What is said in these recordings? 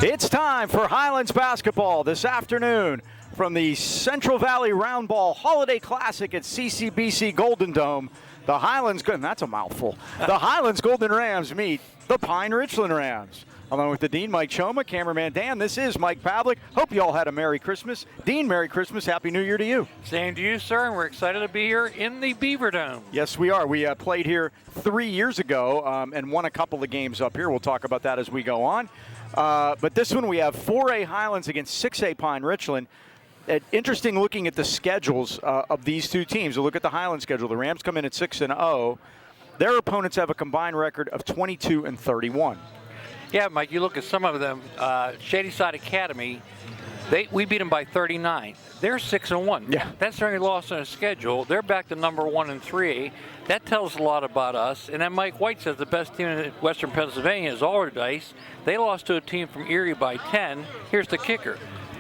It's time for Highlands basketball this afternoon from the Central Valley Roundball Holiday Classic at CCBC Golden Dome. The Highlands, that's a mouthful. The Highlands Golden Rams meet the Pine Richland Rams. Along with the Dean, Mike Choma, cameraman Dan, this is Mike Pavlik. Hope you all had a Merry Christmas. Dean, Merry Christmas. Happy New Year to you. Same to you, sir, and we're excited to be here in the Beaver Dome. Yes, we are. We played here 3 years ago and won a couple of games up here. We'll talk about that as we go on. But this one we have 4A Highlands against 6A Pine Richland. Interesting looking at the schedules of these two teams. We'll look at the Highlands schedule. The Rams come in at 6-0. Their opponents have a combined record of 22-31. Yeah, Mike, you look at some of them. Shady Side Academy, we beat them by 39. They're 6-1. Yeah. That's their only loss on the schedule. They're back to number 1 in 3A. That tells a lot about us. And then Mike White says the best team in Western Pennsylvania is Alderdice. They lost to a team from Erie by 10. Here's the kicker.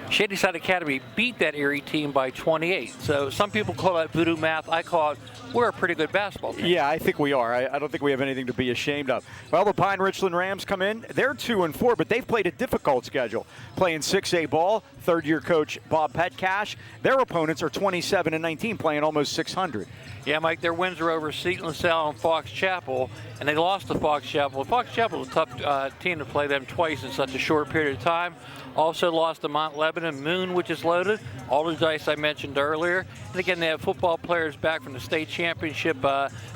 Shady Side Academy beat that Erie team by 28. So some people call that voodoo math. I call it, we're a pretty good basketball team. Yeah, I think we are. I don't think we have anything to be ashamed of. Well, the Pine Richland Rams come in. They're 2-4, but they've played a difficult schedule. Playing 6A ball, third-year coach Bob Petcash. Their opponents are 27-19, playing almost 600. Yeah, Mike, their wins are over Seton LaSalle and Fox Chapel, and they lost to Fox Chapel. Fox Chapel is a tough team to play them twice in such a short period of time. Also lost to Mount Lebanon Moon, which is loaded. Alderdice I mentioned earlier. And again, they have football players back from the state championship.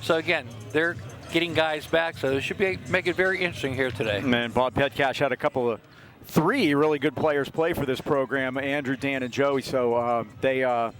So again, they're getting guys back, so it should make it very interesting here today. And Bob Petcash had three really good players play for this program, Andrew, Dan, and Joey. So they are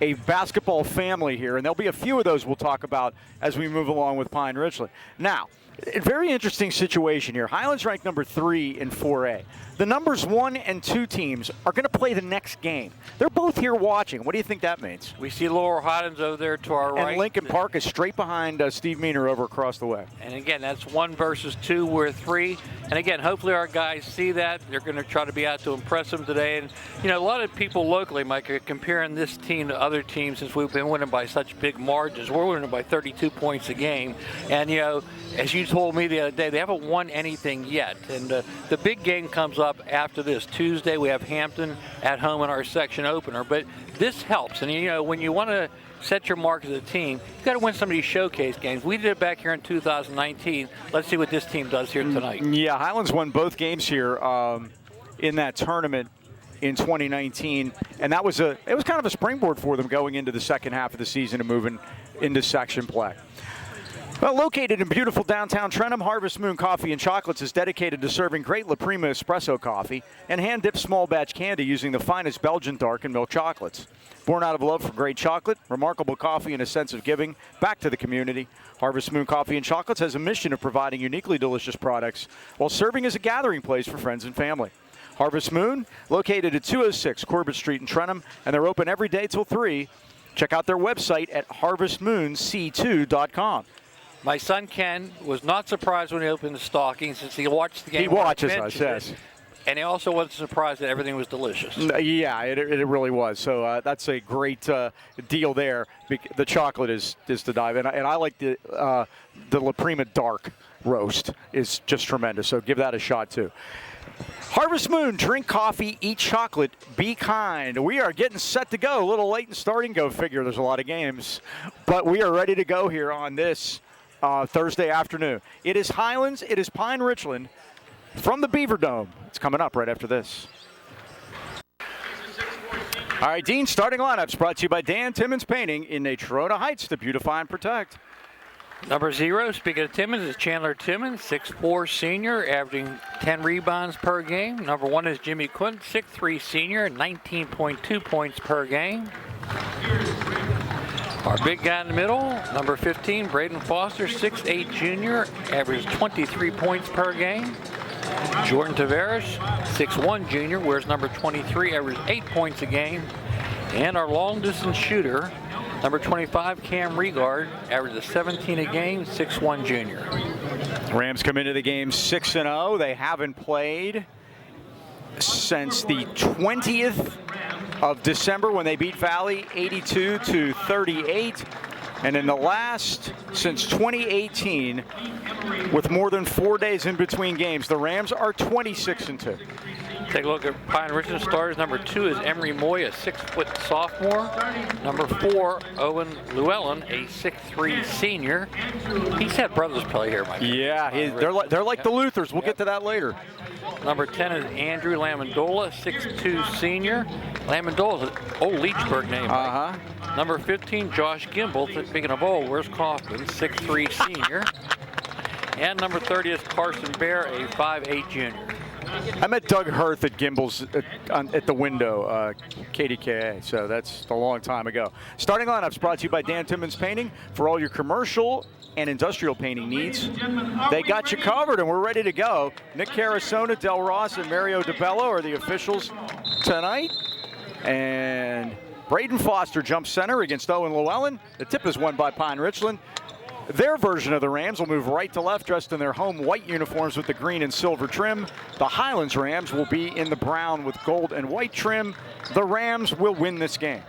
a basketball family here, and there'll be a few of those we'll talk about as we move along with Pine Richland. Now, a very interesting situation here. Highlands ranked number 3 in 4A. The numbers 1 and 2 teams are going to play the next game. They're both here watching. What do you think that means? We see Laurel Highlands over there to our right. And Lincoln Park is straight behind Steve Meaner over across the way. And again, that's 1 versus 2. We're 3. And again, hopefully our guys see that. They're going to try to be out to impress them today. And, you know, a lot of people locally, Mike, are comparing this team to other teams since we've been winning by such big margins. We're winning by 32 points a game. And, you know, as you told me the other day, they haven't won anything yet. And the big game comes up after this. Tuesday, we have Hampton at home in our section opener. But this helps. And, you know, when you want to set your mark as a team, you've got to win some of these showcase games. We did it back here in 2019. Let's see what this team does here tonight. Yeah, Highlands won both games here in that tournament in 2019. And it was kind of a springboard for them going into the second half of the season and moving into section play. Well, located in beautiful downtown Trentham, Harvest Moon Coffee and Chocolates is dedicated to serving great La Prima espresso coffee and hand-dipped small batch candy using the finest Belgian dark and milk chocolates. Born out of love for great chocolate, remarkable coffee, and a sense of giving back to the community, Harvest Moon Coffee and Chocolates has a mission of providing uniquely delicious products while serving as a gathering place for friends and family. Harvest Moon, located at 206 Corbett Street in Trentham, and they're open every day till 3. Check out their website at harvestmoonc2.com. My son Ken was not surprised when he opened the stocking since he watched the game. He watches us, yes. And he also wasn't surprised that everything was delicious. Yeah, it really was. So that's a great deal there. The chocolate is to dive in. And I like the La Prima Dark roast is just tremendous. So give that a shot too. Harvest Moon, drink coffee, eat chocolate, be kind. We are getting set to go. A little late in starting, go figure. There's a lot of games. But we are ready to go here on this Thursday afternoon. It is Highlands. It is Pine Richland from the Beaver Dome. It's coming up right after this. All right, Dean, starting lineups brought to you by Dan Timmons Painting in Natrona Heights to beautify and protect. Number 0, speaking of Timmons, is Chandler Timmons, 6'4" senior, averaging 10 rebounds per game. Number 1 is Jimmy Quint, 6'3" senior, 19.2 points per game. Our big guy in the middle, number 15, Braden Foster, 6'8" junior, averages 23 points per game. Jordan Tavares, 6'1" junior, wears number 23, averages 8 points a game. And our long-distance shooter, number 25, Cam Regard, averages 17 a game, 6'1" junior. Rams come into the game 6-0. They haven't played since the 20th of December when they beat Valley 82-38. And in the last, since 2018, with more than 4 days in between games, the Rams are 26-2. Take a look at Pine Richland starters. Number 2 is Emery Moy, a 6-foot sophomore. Number 4, Owen Llewellyn, a 6'3" senior. He's had brothers play here, Mike. Yeah, they're like the Luthers. We'll get to that later. Number 10 is Andrew Lamondola, 6'2" senior. Lamondola's an old Leechburg name. Mike. Number 15, Josh Gimble. Speaking of old, where's Kaufman? 6'3" senior. And number 30 is Carson Bear, a 5'8" junior. I met Doug Hurth at Gimbel's at the window, KDKA, so that's a long time ago. Starting lineups brought to you by Dan Timmons Painting. For all your commercial and industrial painting needs, they got you covered, and we're ready to go. Nick Carasona, Del Ross, and Mario DeBello are the officials tonight. And Braden Foster jumps center against Owen Llewellyn. The tip is won by Pine Richland. Their version of the Rams will move right to left, dressed in their home white uniforms with the green and silver trim. The Highlands Rams will be in the brown with gold and white trim. The Rams will win this game.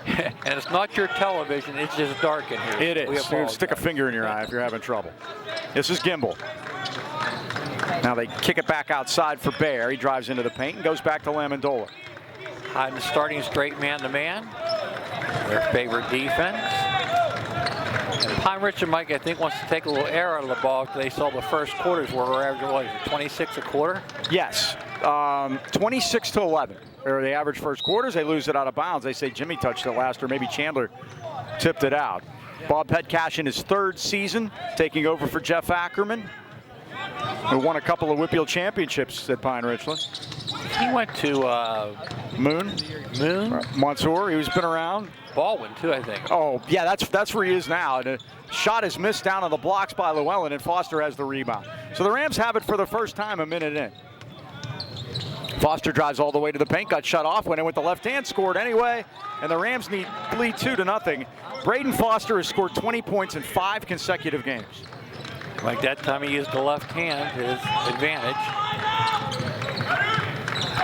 And it's not your television, it's just dark in here. It is. You stick a finger in your eye if you're having trouble. This is Gimble. Now they kick it back outside for Bear. He drives into the paint and goes back to Lamondola. Highlands starting straight man-to-man. Their favorite defense. And Pine Richland, Mike, I think, wants to take a little air out of the ball because they saw the first quarters where we're averaging, what is it, 26 a quarter? Yes, 26-11. Or the average first quarters, they lose it out of bounds. They say Jimmy touched it last, or maybe Chandler tipped it out. Bob Petcash in his 3rd season, taking over for Jeff Ackerman, who won a couple of Whitfield championships at Pine Richland. He went to Moon. Mansour, he's been around. Baldwin, too, I think. Oh, yeah, that's where he is now. And a shot is missed down on the blocks by Llewellyn, and Foster has the rebound. So the Rams have it for the first time a minute in. Foster drives all the way to the paint, got shut off, went in with the left hand, scored anyway, and the Rams lead 2-0. Braden Foster has scored 20 points in 5 consecutive games. Like that time he used the left hand, his advantage.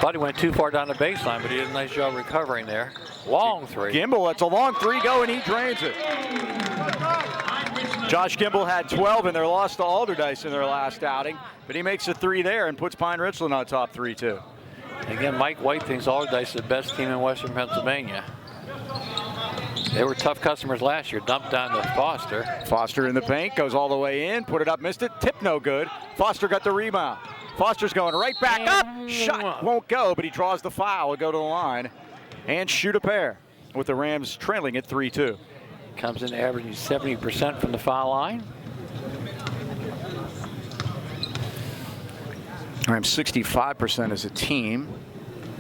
Thought he went too far down the baseline, but he did a nice job recovering there. Long three. Gimble, that's a long three go, and he drains it. Josh Gimble had 12 in their loss to Alderdice in their last outing, but he makes a 3 there and puts Pine Richland on top 3-2. Again, Mike White thinks Alderdice is the best team in Western Pennsylvania. They were tough customers last year. Dumped down to Foster. Foster in the paint, goes all the way in, put it up, missed it, tip no good. Foster got the rebound. Foster's going right back up. Shot won't go, but he draws the foul. Will go to the line and shoot a pair with the Rams trailing at 3-2. Comes in averaging 70% from the foul line. Rams 65% as a team.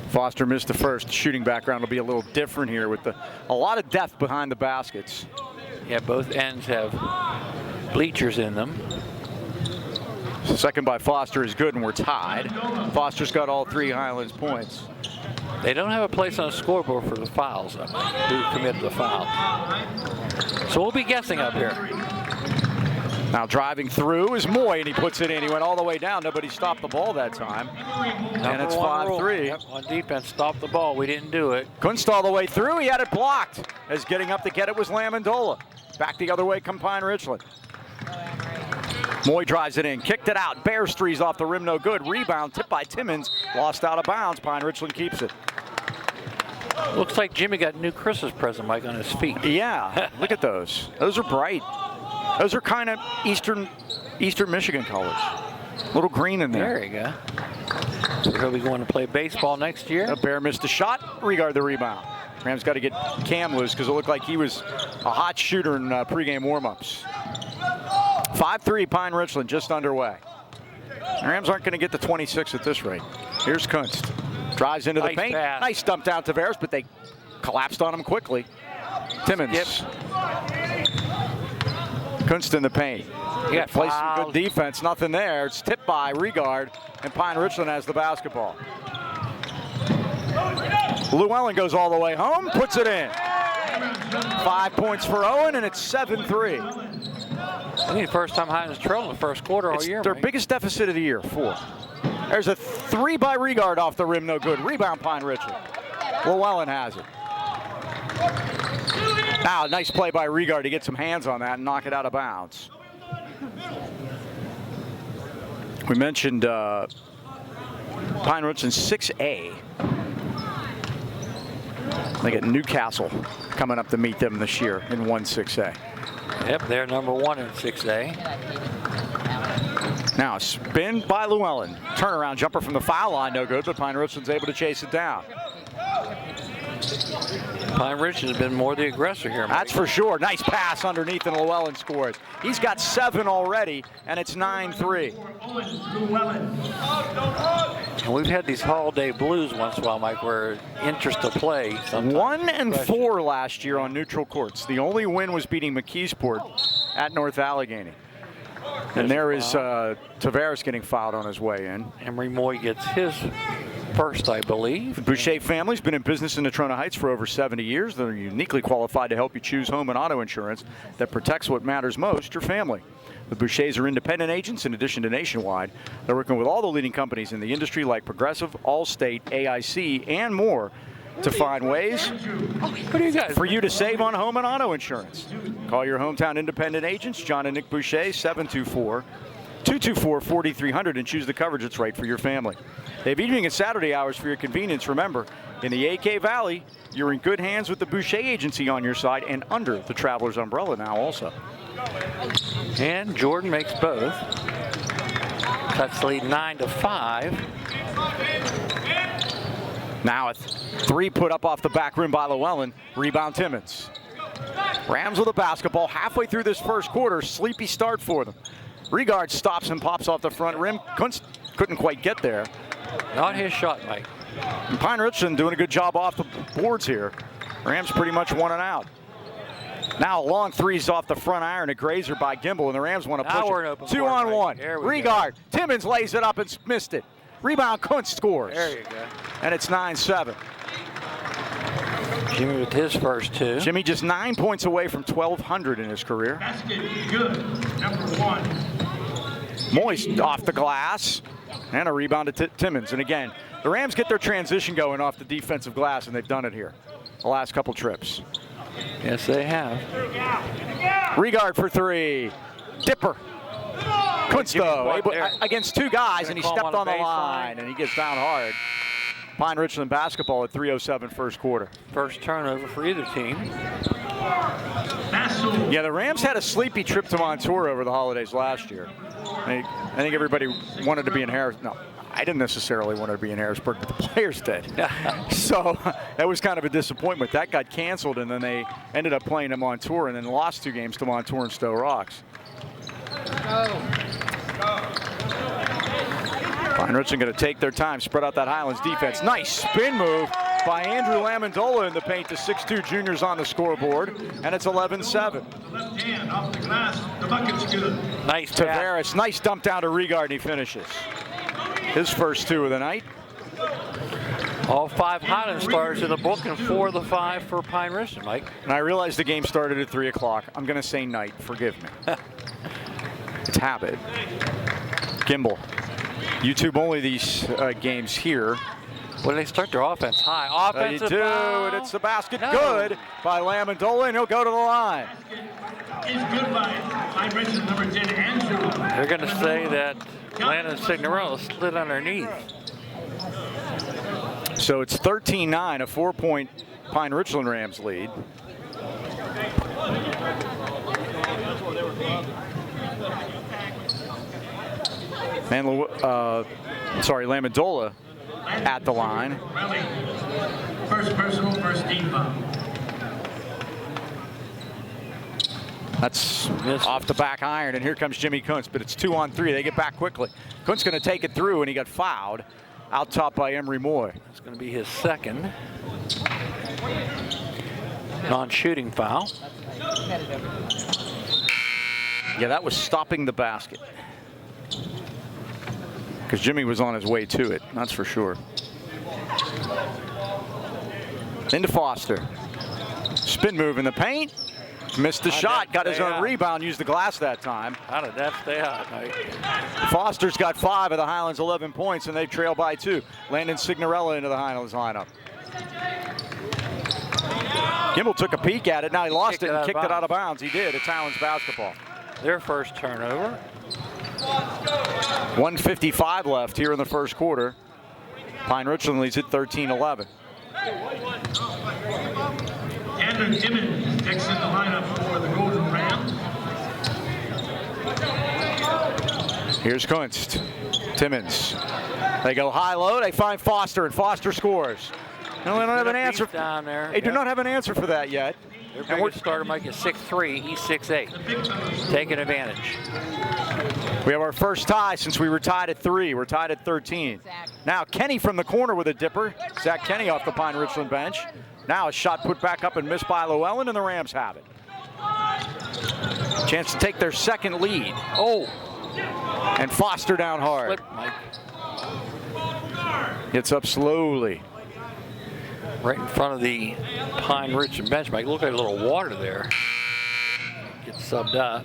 Foster missed the first. Shooting background will be a little different here with a lot of depth behind the baskets. Yeah, both ends have bleachers in them. Second by Foster is good, and we're tied. Foster's got all 3 Highlands points. They don't have a place on the scoreboard for the fouls, who committed the foul. So we'll be guessing up here. Now driving through is Moy, and he puts it in. He went all the way down. Nobody stopped the ball that time. And it's 5-3. Yep, on defense, stop the ball. We didn't do it. Kunst all the way through. He had it blocked. As getting up to get it was Lamondola. Back the other way come Pine Richland. Moy drives it in, kicked it out. Bears threes off the rim, no good. Rebound, tipped by Timmons, lost out of bounds. Pine Richland keeps it. Looks like Jimmy got a new Christmas present, Mike, on his feet. Yeah, look at those. Those are bright. Those are kind of Eastern Michigan colors. A little green in there. There you go. So he'll be going to play baseball next year. Bear missed a shot. Regard the rebound. Rams got to get Cam loose because it looked like he was a hot shooter in pregame warmups. 5-3 Pine Richland just underway. The Rams aren't going to get to 26 at this rate. Here's Kunst. Drives into the paint. Pass. Nice dump down to Tavares, but they collapsed on him quickly. Timmons. Yep. Kunst in the paint. Yeah, plays some good defense. Nothing there. It's tipped by Regard, and Pine Richland has the basketball. Llewellyn goes all the way home, puts it in. 5 points for Owen, and it's 7-3. I think the first time Highlands trailed in the first quarter all year. Their biggest deficit of the year, 4. There's a 3 by Regard off the rim, no good. Rebound Pine Richland. Llewellyn has it. Now, nice play by Regard to get some hands on that and knock it out of bounds. We mentioned Pine Richland 6A. They get Newcastle coming up to meet them this year in 1-6A. Yep, they're number 1 in 6A. Now a spin by Llewellyn. Turnaround jumper from the foul line, no good, but Pine Richland's able to chase it down. Pine Richland's been more the aggressor here, Mike. That's for sure. Nice pass underneath and Llewellyn scores. He's got 7 already, and it's 9-3. And we've had these holiday blues once in a while, Mike, where interest to play. 1-4 last year on neutral courts. The only win was beating McKeesport at North Allegheny. And there is Tavares getting fouled on his way in. Emery Moy gets his first, I believe. The Boucher family's been in business in Natrona Heights for over 70 years. They're uniquely qualified to help you choose home and auto insurance that protects what matters most, your family. The Bouchers are independent agents in addition to nationwide. They're working with all the leading companies in the industry like Progressive, Allstate, AIC, and more to find ways for you to save on home and auto insurance. Call your hometown independent agents, John and Nick Boucher, 724-224-4300, and choose the coverage that's right for your family. They have evening and Saturday hours for your convenience. Remember, in the AK Valley, you're in good hands with the Boucher Agency on your side and under the Travelers umbrella now also. And Jordan makes both. Cuts the lead 9-5. Now a 3 put up off the back rim by Llewellyn. Rebound Timmons. Rams with a basketball halfway through this first quarter. Sleepy start for them. Regard stops and pops off the front rim. Kunst couldn't quite get there. Not his shot, Mike. And Pine Richland doing a good job off the boards here. Rams pretty much 1 and out. Now a long 3's off the front iron, a grazer by Gimbel, and the Rams want to push it. 2-on-1. Regard. Timmons lays it up and missed it. Rebound, Kunst scores. There you go. And it's 9-7. Jimmy with his first 2. Jimmy just 9 points away from 1,200 in his career. Basket good, number 1. Moist off the glass. And a rebound to Timmons. And again, the Rams get their transition going off the defensive glass, and they've done it here the last couple trips. Yes, they have. Regard for 3. Dipper. Kunst, though, against 2 guys, and he stepped on the line, and he gets down hard. Pine Richland basketball at 3:07 first quarter. First turnover for either team. Yeah, the Rams had a sleepy trip to Montour over the holidays last year. I think everybody wanted to be in Harris. No, I didn't necessarily want to be in Harrisburg, but the players did. So that was kind of a disappointment. That got canceled, and then they ended up playing at Montour and then lost 2 games to Montour and Stowe Rocks. Pine Richland going to take their time, spread out that Highlands defense. Nice spin move by Andrew Lamondola in the paint. The 6'2 juniors on the scoreboard, and it's 11-7. Left hand off the glass, the bucket's good. Nice Tavares, nice dump down to Regard, and he finishes. His first 2 of the night. All 5 Highland stars in the book and 4 of the 5 for Pine Richland, Mike. And I realize the game started at 3 o'clock. I'm going to say night. Forgive me. It's habit. Gimbel. YouTube only these games here. When they start their offense high. Offensive They do, foul. and it's the basket. No. Good by Lamondola, and he'll go to the line. Is good by Pine Richland, number 10, Andrew. They're going to say that Landon Signorello slid underneath. So it's 13-9, a 4-point Pine Richland Rams lead. And Lamondola at the line. Rally. First personal, first team foul. That's off the back iron, and here comes Jimmy Kunst, but it's 2-on-3. They get back quickly. Kunst's going to take it through, and he got fouled out top by Emery Moy. It's going to be his second non-shooting foul. Yeah, that was stopping the basket. Because Jimmy was on his way to it, that's for sure. Into Foster. Spin move in the paint. Missed the shot, got his own rebound, used the glass that time. How did that stay out, Mike? Foster's got 5 of the Highlands 11 points, and they trail by 2. Landon Signorello into the Highlands lineup. Gimbel took a peek at it. Now he lost Kicked it it and out of kicked it out of bounds. bounds. He did. It's Highlands basketball. Their first turnover. 1:55 left here in the first quarter. Pine Richland leads at 13-11. Andrew Timmons takes in the lineup for the Golden Rams. Here's Kunst. Timmons. They go high-low. They find Foster, and Foster scores. No, they don't have an answer. Down there. They do not have an answer for that yet. Their biggest starter, Mike, is 6'3". He's 6'8". Taking advantage. We have our first tie since we were tied at 3. We're tied at 13. Now Kenny from the corner with a dipper. Zach Kenny off the Pine Richland bench. Now a shot put back up and missed by Llewellyn, and the Rams have it. Chance to take their second lead. Oh. And Foster down hard. Slip, Mike. Gets up slowly. Right in front of the Pine Richland bench, Mike. Look at a little water there. Gets subbed up.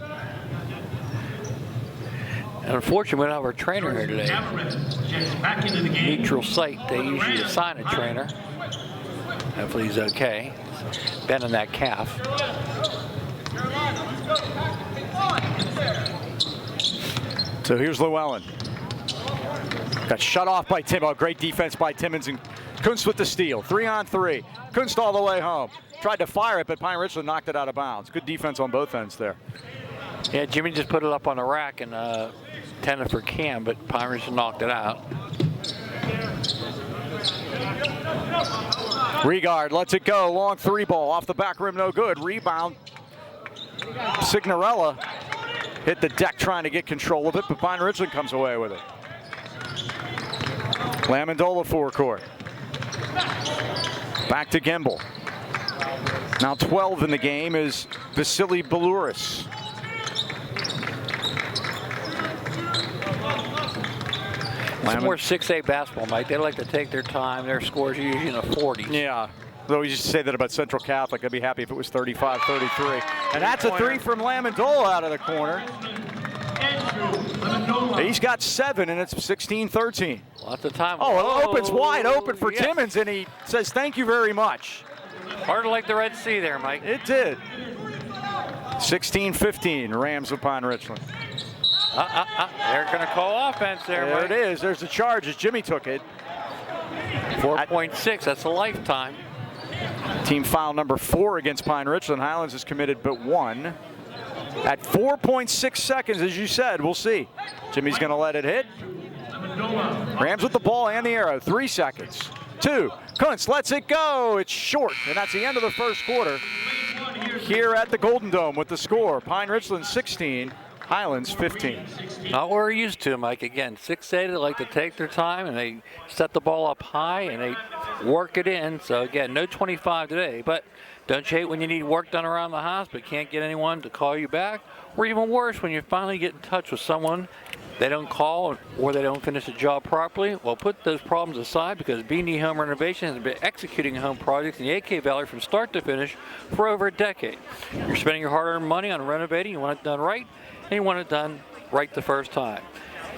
And unfortunately, we don't have our trainer here today. Back into the game. Neutral site, they usually assign a trainer. Hopefully he's okay. Bending that calf. So here's Llewellyn. Got shut off by Tim. Oh, great defense by Timmons, and Kunst with the steal. 3-on-3. Kunst all the way home. Tried to fire it, but Pine Richland knocked it out of bounds. Good defense on both ends there. Yeah, Jimmy just put it up on the rack and intended for Cam, but Pine Richland knocked it out. Regard lets it go. Long 3 ball off the back rim, no good. Rebound. Signorella hit the deck trying to get control of it, but Pine Richland comes away with it. Lamondola forecourt. Back to Gimbel. Now 12 in the game is Vasily Belouris. It's more 6A basketball, Mike. They like to take their time. Their scores are usually in the 40s. Yeah. Though we used to say that about Central Catholic. I'd be happy if it was 35-33. And that's a 3 from Lamondola out of the corner. He's got 7, and it's 16-13. Lots of time. Oh, it opens wide open for Timmons, and he says, thank you very much. Hard like the Red Sea there, Mike. It did. 16-15, Rams of Pine Richland. They're going to call offense there, There Mike. it is. There's the charge as Jimmy took it. 4.6, that's a lifetime. Team foul number 4 against Pine Richland. Highlands has committed but 1. At 4.6 seconds, as you said, we'll see. Jimmy's going to let it hit. Rams with the ball and the arrow. 3 seconds. 2. Kunst lets it go. It's short, and that's the end of the first quarter. Here at the Golden Dome with the score. Pine Richland 16, Highlands 15. Not what we're used to, Mike. Again, 6A, they like to take their time, and they set the ball up high, and they work it in. So, again, no 25 today. But don't you hate when you need work done around the house but can't get anyone to call you back? Or even worse, when you finally get in touch with someone, they don't call or they don't finish the job properly? Well, put those problems aside, because B&E Home Renovation has been executing home projects in the AK Valley from start to finish for over a decade. You're spending your hard-earned money on renovating. You want it done right, and you want it done right the first time.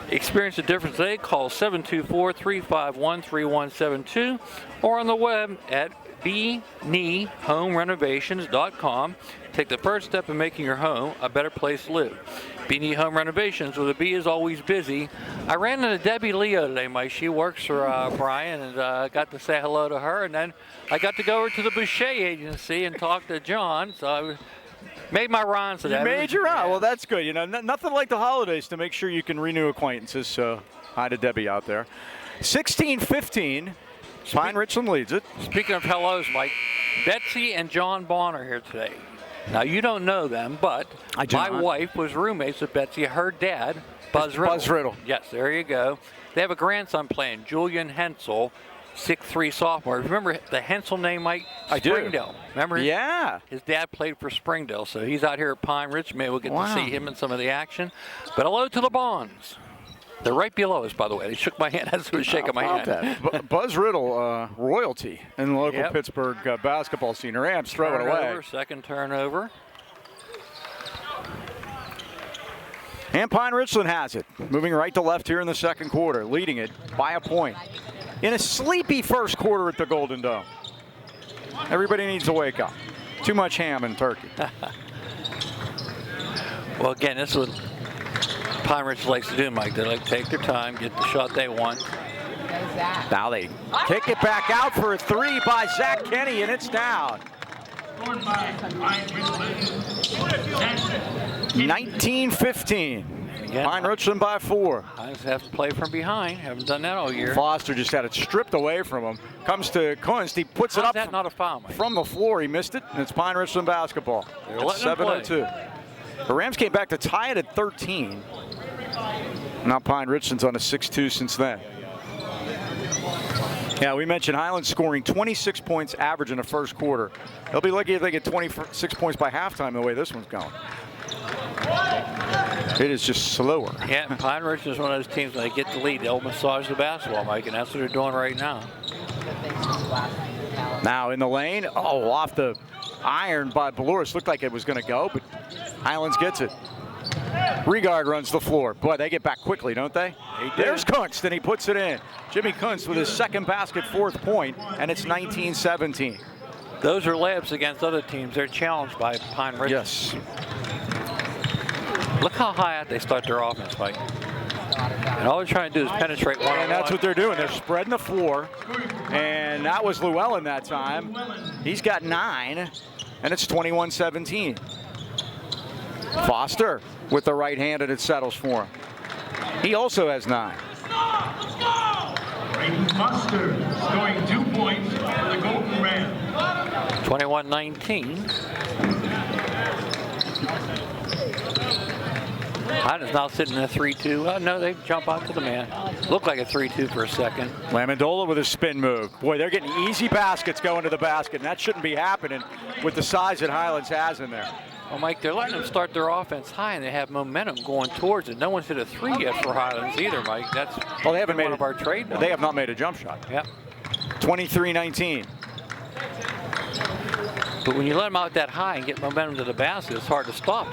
Experience the difference today. Call 724-351-3172 or on the web at bnehomerenovations.com. Take the first step in making your home a better place to live. B&E Home Renovations, where the B is always busy. I ran into Debbie Leo today, Mike. She works for Brian, and got to say hello to her. And then I got to go over to the Boucher Agency and talk to John. So I made my rounds today. You made your round. Well, that's good. You know, nothing like the holidays to make sure you can renew acquaintances. So hi to Debbie out there. 16-15. Pine Richland leads it. Speaking of hellos, Mike, Betsy and John Bond are here today. Now, you don't know them, but my wife was roommates with Betsy, her dad, Buzz Riddle. Buzz Riddle. Yes, there you go. They have a grandson playing, Julian Hensel, 6'3" sophomore. Remember the Hensel name, Mike? I do. Springdale. Remember? Yeah. His dad played for Springdale, so he's out here at Pine Ridge. Maybe we'll get to see him in some of the action. But hello to the Bonds. They're right below us, by the way. They shook my hand as I was shaking my hand. Buzz Riddle, royalty in the local Pittsburgh basketball scene. Rams throw it away. Second turnover. And Pine Richland has it. Moving right to left here in the second quarter, leading it by a point. In a sleepy first quarter at the Golden Dome. Everybody needs to wake up. Too much ham and turkey. Well, again, this is what Pine Ridge likes to do, Mike. They like to take their time, get the shot they want. Now they kick it back out for a 3 by Zach Kenny, and it's down. 19-15. Pine Richland by 4. I just have to play from behind. Haven't done that all year. Foster just had it stripped away from him. Comes to Kunst. He puts it up. That not a foul, Mike? From the floor. He missed it, and it's Pine Richland basketball. They're It's letting them 7-2. The Rams came back to tie it at 13. Now Pine Richland's on a 6-2 since then. Yeah, we mentioned Highlands scoring 26 points average in the first quarter. They'll be lucky if they get 26 points by halftime the way this one's going. It is just slower. Yeah, Pine Richland is one of those teams, when they get the lead, they'll massage the basketball, Mike, and that's what they're doing right now. Now in the lane. Oh, off the iron by Beloris. Looked like it was going to go, but Highlands gets it. Regard runs the floor. Boy, they get back quickly, don't they? There's Kunst, and he puts it in. Jimmy Kunst with his second basket, 4th point, and it's 19-17. Those are layups against other teams. They're challenged by Pine Richland. Yes. Look how high out they start their offense, Mike. And all they're trying to do is penetrate one-on-one. And that's what they're doing. They're spreading the floor. And that was Llewellyn that time. He's got 9, and it's 21-17. Foster with the right hand, and it settles for him. He also has 9. Foster scoring 2 points for the Golden Ram. 21-19. Highlands now sitting in a 3-2. Oh, no, they jump out to the man. Looked like a 3-2 for a second. Lamondola with a spin move. Boy, they're getting easy baskets going to the basket, and that shouldn't be happening with the size that Highlands has in there. Well, Mike, they're letting them start their offense high, and they have momentum going towards it. No one's hit a 3 yet for Highlands either, Mike. That's they haven't made one of our trade. They have not made a jump shot. Yep. 23-19. But when you let them out that high and get momentum to the basket, it's hard to stop.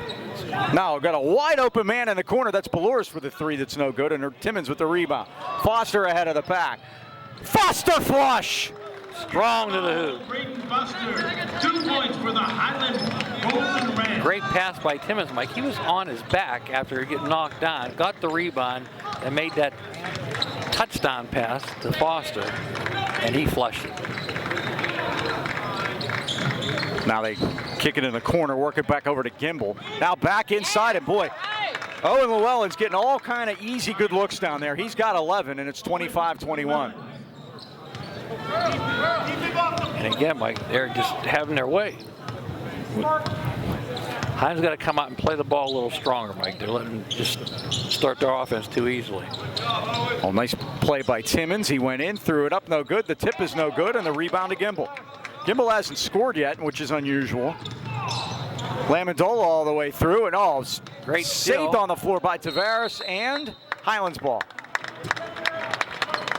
Now got a wide open man in the corner. That's Beloris for the 3 that's no good, and Timmons with the rebound. Foster ahead of the pack. Foster flush! Strong to the hoop. Braden Foster, 2 points for the Highland Golden Ram. Great pass by Timmons, Mike. He was on his back after getting knocked down, got the rebound, and made that touchdown pass to Foster, and he flushed it. Now they kick it in the corner, work it back over to Gimbel. Now back inside, and boy, Owen Llewellyn's getting all kind of easy good looks down there. He's got 11, and it's 25-21. And again, Mike, they're just having their way. Highland's got to come out and play the ball a little stronger, Mike. They're letting them just start their offense too easily. Oh, nice play by Timmons. He went in, threw it up, no good. The tip is no good, and the rebound to Gimbel. Gimbel hasn't scored yet, which is unusual. Lamondola all the way through, and great saved steal on the floor by Tavares, and Highlands ball.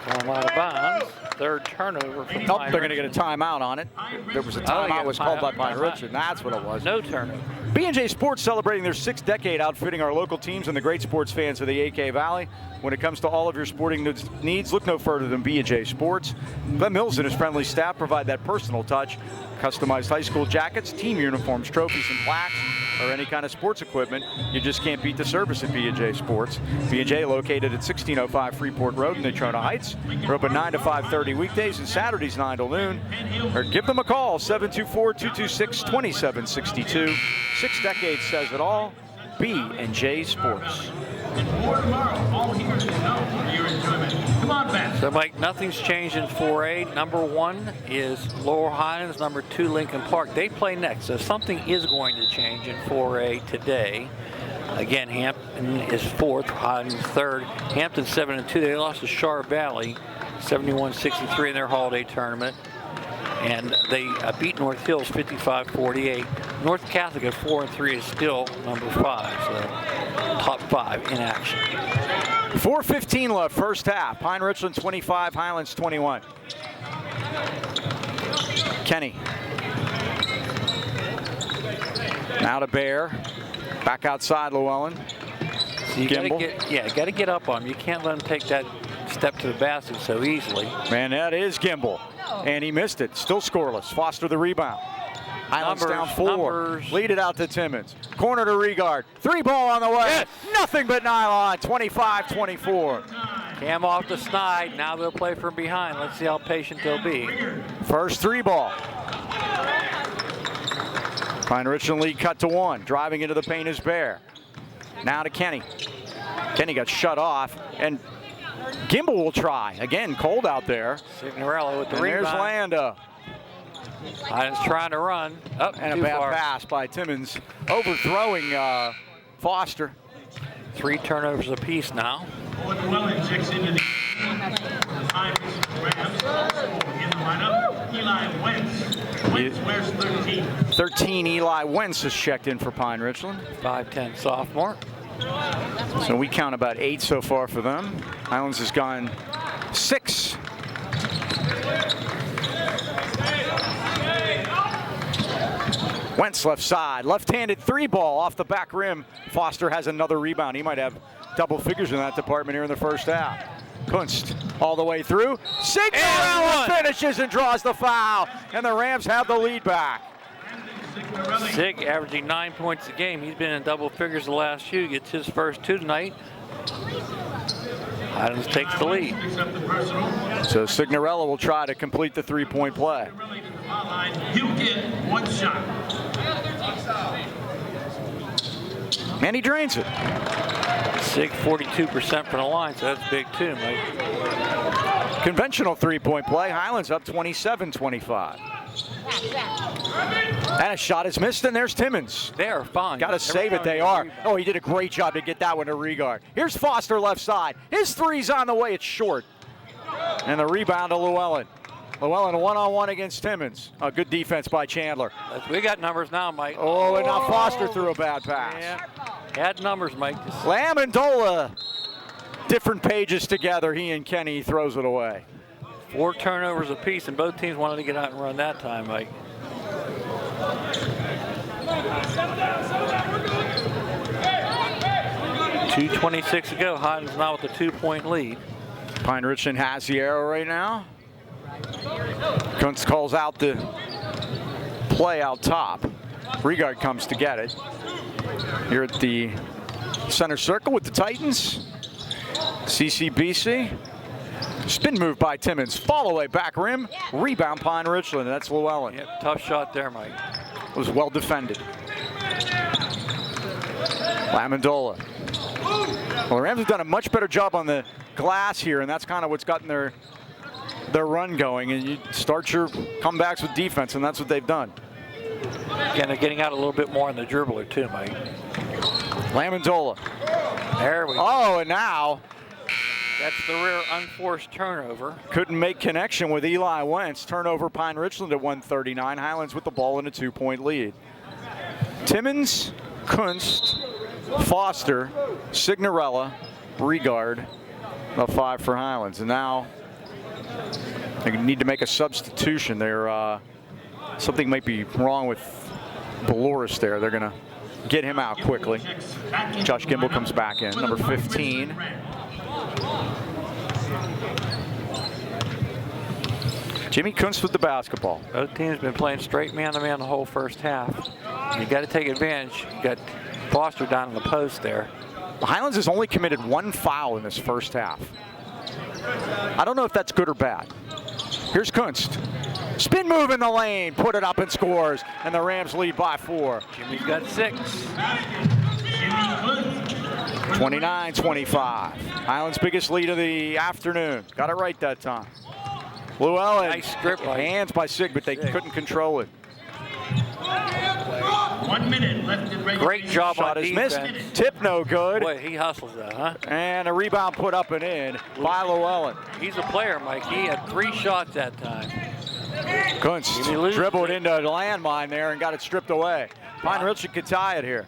Going out of bounds. Third turnover for Nope, Pine they're going to Richland. get a timeout on it. There was a timeout was called by Pine Richland. That's what it was. No turnover. B&J Sports celebrating their 6th decade outfitting our local teams and the great sports fans of the AK Valley. When it comes to all of your sporting needs, look no further than B&J Sports. Glenn Mills and his friendly staff provide that personal touch. Customized high school jackets, team uniforms, trophies, and plaques, or any kind of sports equipment. You just can't beat the service at B&J Sports. B&J located at 1605 Freeport Road in Natrona Heights. They're open 9 to 5:30 weekdays and Saturdays 9 to noon. Or give them a call, 724-226-2762. 6 decades says it all. B&J Sports. More tomorrow, all here to know for your enjoyment. Come on back. So, Mike, nothing's changed in 4A. Number 1 is Lower Highlands. Number 2, Lincoln Park. They play next, so something is going to change in 4A today. Again, Hampton is 4th, Highlands 3rd. Hampton 7-2. They lost to Shar Valley 71-63 in their holiday tournament. And they beat North Hills 55-48. North Catholic at 4-3 is still number 5. So top 5 in action. 4:15 left, first half. Pine Richland 25, Highlands 21. Kenny. Now to Bear. Back outside Llewellyn. So you got to get up on him. You can't let him take that step to the basket so easily. Man, that is Gimbel. And he missed it. Still scoreless. Foster the rebound. Highlands down 4. Numbers. Lead it out to Timmons. Corner to Regard. 3 ball on the way. Yes. Nothing but nylon. 25-24. Cam off the snide. Now they'll play from behind. Let's see how patient they'll be. First 3 ball. Pine Richland lead cut to 1. Driving into the paint is Bear. Now to Kenny. Kenny got shut off, and Gimbel will try. Again, cold out there. Signorello with the And there's rebound. Landa. Highlands trying to run. Up And a too bad far. pass by Timmons, overthrowing Foster. 3 turnovers apiece now. Owen Llewellyn checks into the Highlands Rams. In the lineup, Eli Wentz. Wentz wears 13. 13, Eli Wentz has checked in for Pine Richland. 5'10" sophomore. So we count about 8 so far for them. Highlands has gone 6. Wentz left side, left-handed 3 ball off the back rim. Foster has another rebound. He might have double figures in that department here in the first half. Kunst all the way through. Signorello finishes and draws the foul, and the Rams have the lead back. Sig averaging 9 points a game. He's been in double figures the last few. Gets his first 2 tonight. Highlands takes the lead. Picks up the personal. So Signorello will try to complete the 3-point play. Really to the foul line. He'll get 1 shot. And he drains it. Sig 42% from the line, so that's big too, Mike. Conventional 3-point play. Highlands up 27-25. And a shot is missed, and there's Timmons. They are fine. Got to save it, they are. Oh, he did a great job to get that one to Regard. Here's Foster left side. His 3's on the way, it's short. And the rebound to Llewellyn. Llewellyn one-on-one against Timmons. A good defense by Chandler. We got numbers now, Mike. Oh, and now Foster threw a bad pass. Yeah. Had numbers, Mike. Lamondola. Different pages together, he and Kenny throws it away. 4 turnovers apiece, and both teams wanted to get out and run that time, Mike. .226 to go. Highlands now with a 2-point lead. Pine Richland has the arrow right now. Kuntz calls out the play out top. Regard comes to get it. Here at the center circle with the Titans. CCBC. Spin move by Timmons. Fall away back rim. Rebound Pine Richland. That's Llewellyn. Yep, tough shot there, Mike. Was well defended. Lamondola. Well, the Rams have done a much better job on the glass here, and that's kind of what's gotten their run going. And you start your comebacks with defense, and that's what they've done. Again, they're getting out a little bit more on the dribbler too, Mike. Lamondola. There we go. Oh, and now That's the rare unforced turnover. couldn't make connection with Eli Wentz. Turnover Pine Richland at 139. Highlands with the ball in a 2-point lead. Timmons, Kunst, Foster, Signorella, Regard, the 5 for Highlands. And now they need to make a substitution. Something might be wrong with Beloris there. They're going to get him out quickly. Josh Gimbel comes back in, number 15. Jimmy Kunst with the basketball. Both teams have been playing straight man-to-man the whole first half. You got to take advantage. You got Foster down in the post there. Highlands has only committed 1 foul in this first half. I don't know if that's good or bad. Here's Kunst. Spin move in the lane, put it up and scores, and the Rams lead by 4. Jimmy's got 6. 29-25. Highlands' biggest lead of the afternoon. Got it right that time. Llewellyn. Nice strip by Hands by Sig, but they couldn't control it. 1 minute left in regulation. Great job Shot on is defense. missed. Tip no good. Boy, he hustles that, huh? And a rebound put up and in by Llewellyn. He's a player, Mike. He had 3 shots that time. Kunst Jimmy loses dribbled it. into a landmine there and got it stripped away. Pine Richland could tie it here.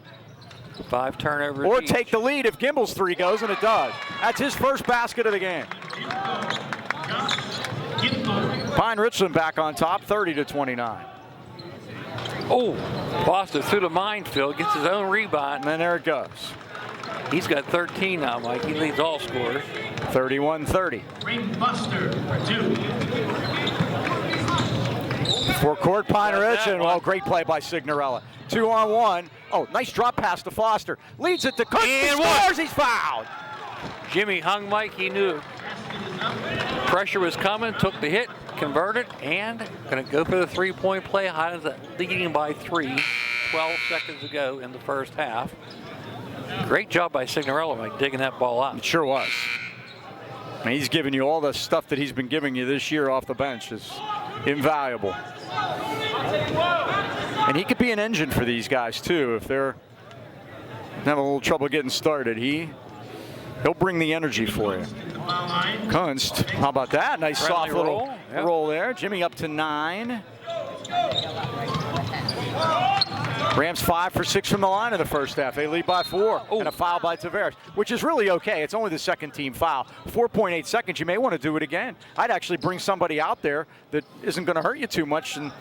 5 turnovers Or each. take the lead if Gimbel's 3 goes, and it does. That's his first basket of the game. Pine Richland back on top, 30-29. Oh, Foster through the minefield, gets his own rebound. And then there it goes. He's got 13 now, Mike. He leads all scorers. 31-30. Ring Buster for 2. Forecourt, Pine Ridge, and well, great play by Signorella. 2-on-1. Oh, nice drop pass to Foster. Leads it to Cook. He scores. He's fouled. Jimmy hung Mike. He knew pressure was coming, took the hit, converted, and going to go for the three-point play. Highlands leading by 3, 12 seconds to go in the first half. Great job by Signorella, Mike, digging that ball out. It sure was. And he's giving you all the stuff that he's been giving you this year off the bench is invaluable. And he could be an engine for these guys too if they're having a little trouble getting started. He'll bring the energy for you. Kunst, how about that? Nice soft little roll there. Jimmy up to 9. Rams 5 for 6 from the line in the first half. They lead by 4. And a foul by Tavares, which is really okay. It's only the second team foul. 4.8 seconds. You may want to do it again. I'd actually bring somebody out there that isn't going to hurt you too much and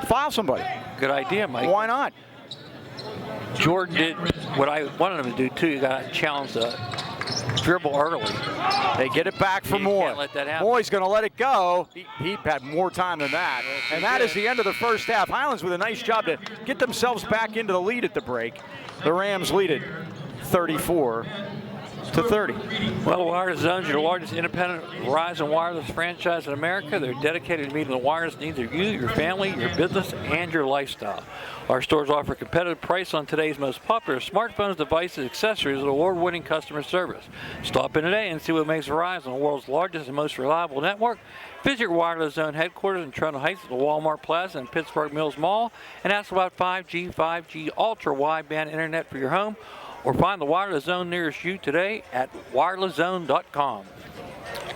foul somebody. Good idea, Mike. Why not? Jordan did what I wanted him to do too. You got to challenge the dribble early. They get it back for Moy. Can't let that happen. Moy's going to let it go. He had more time than that. And that is the end of the first half. Highlands with a nice job to get themselves back into the lead at the break. The Rams lead it 34-30. Well, Wireless Zones are the largest independent Verizon wireless franchise in America. They're dedicated to meeting the wireless needs of you, your family, your business, and your lifestyle. Our stores offer competitive price on today's most popular smartphones, devices, accessories, and award-winning customer service. Stop in today and see what makes Verizon the world's largest and most reliable network. Visit your Wireless Zone headquarters in Toronto Heights at the Walmart Plaza and Pittsburgh Mills Mall and ask about 5G Ultra Wideband Internet for your home, or find the Wireless Zone nearest you today at wirelesszone.com.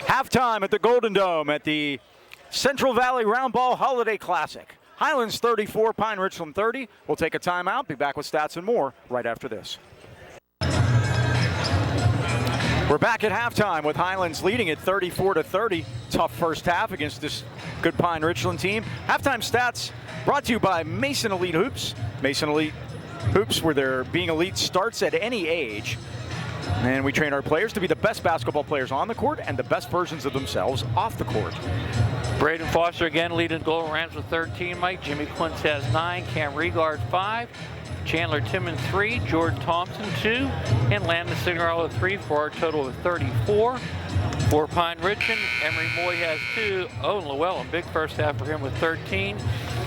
Halftime at the Golden Dome at the Central Valley Round Ball Holiday Classic. Highlands 34, Pine Richland 30. We'll take a timeout. Be back with stats and more right after this. We're back at halftime with Highlands leading at 34-30. Tough first half against this good Pine Richland team. Halftime stats brought to you by Mason Elite Hoops. Mason Elite Hoops, where their being elite starts at any age. And we train our players to be the best basketball players on the court and the best versions of themselves off the court. Braden Foster again leading goal Rams with 13, Mike. Jimmy Quince has 9, Cam Regard 5, Chandler Timmons 3, Jordan Thompson 2, and Landon Signorella 3 for our total of 34. For Pine Richland, Emery Moy has 2, Owen Llewellyn, big first half for him with 13,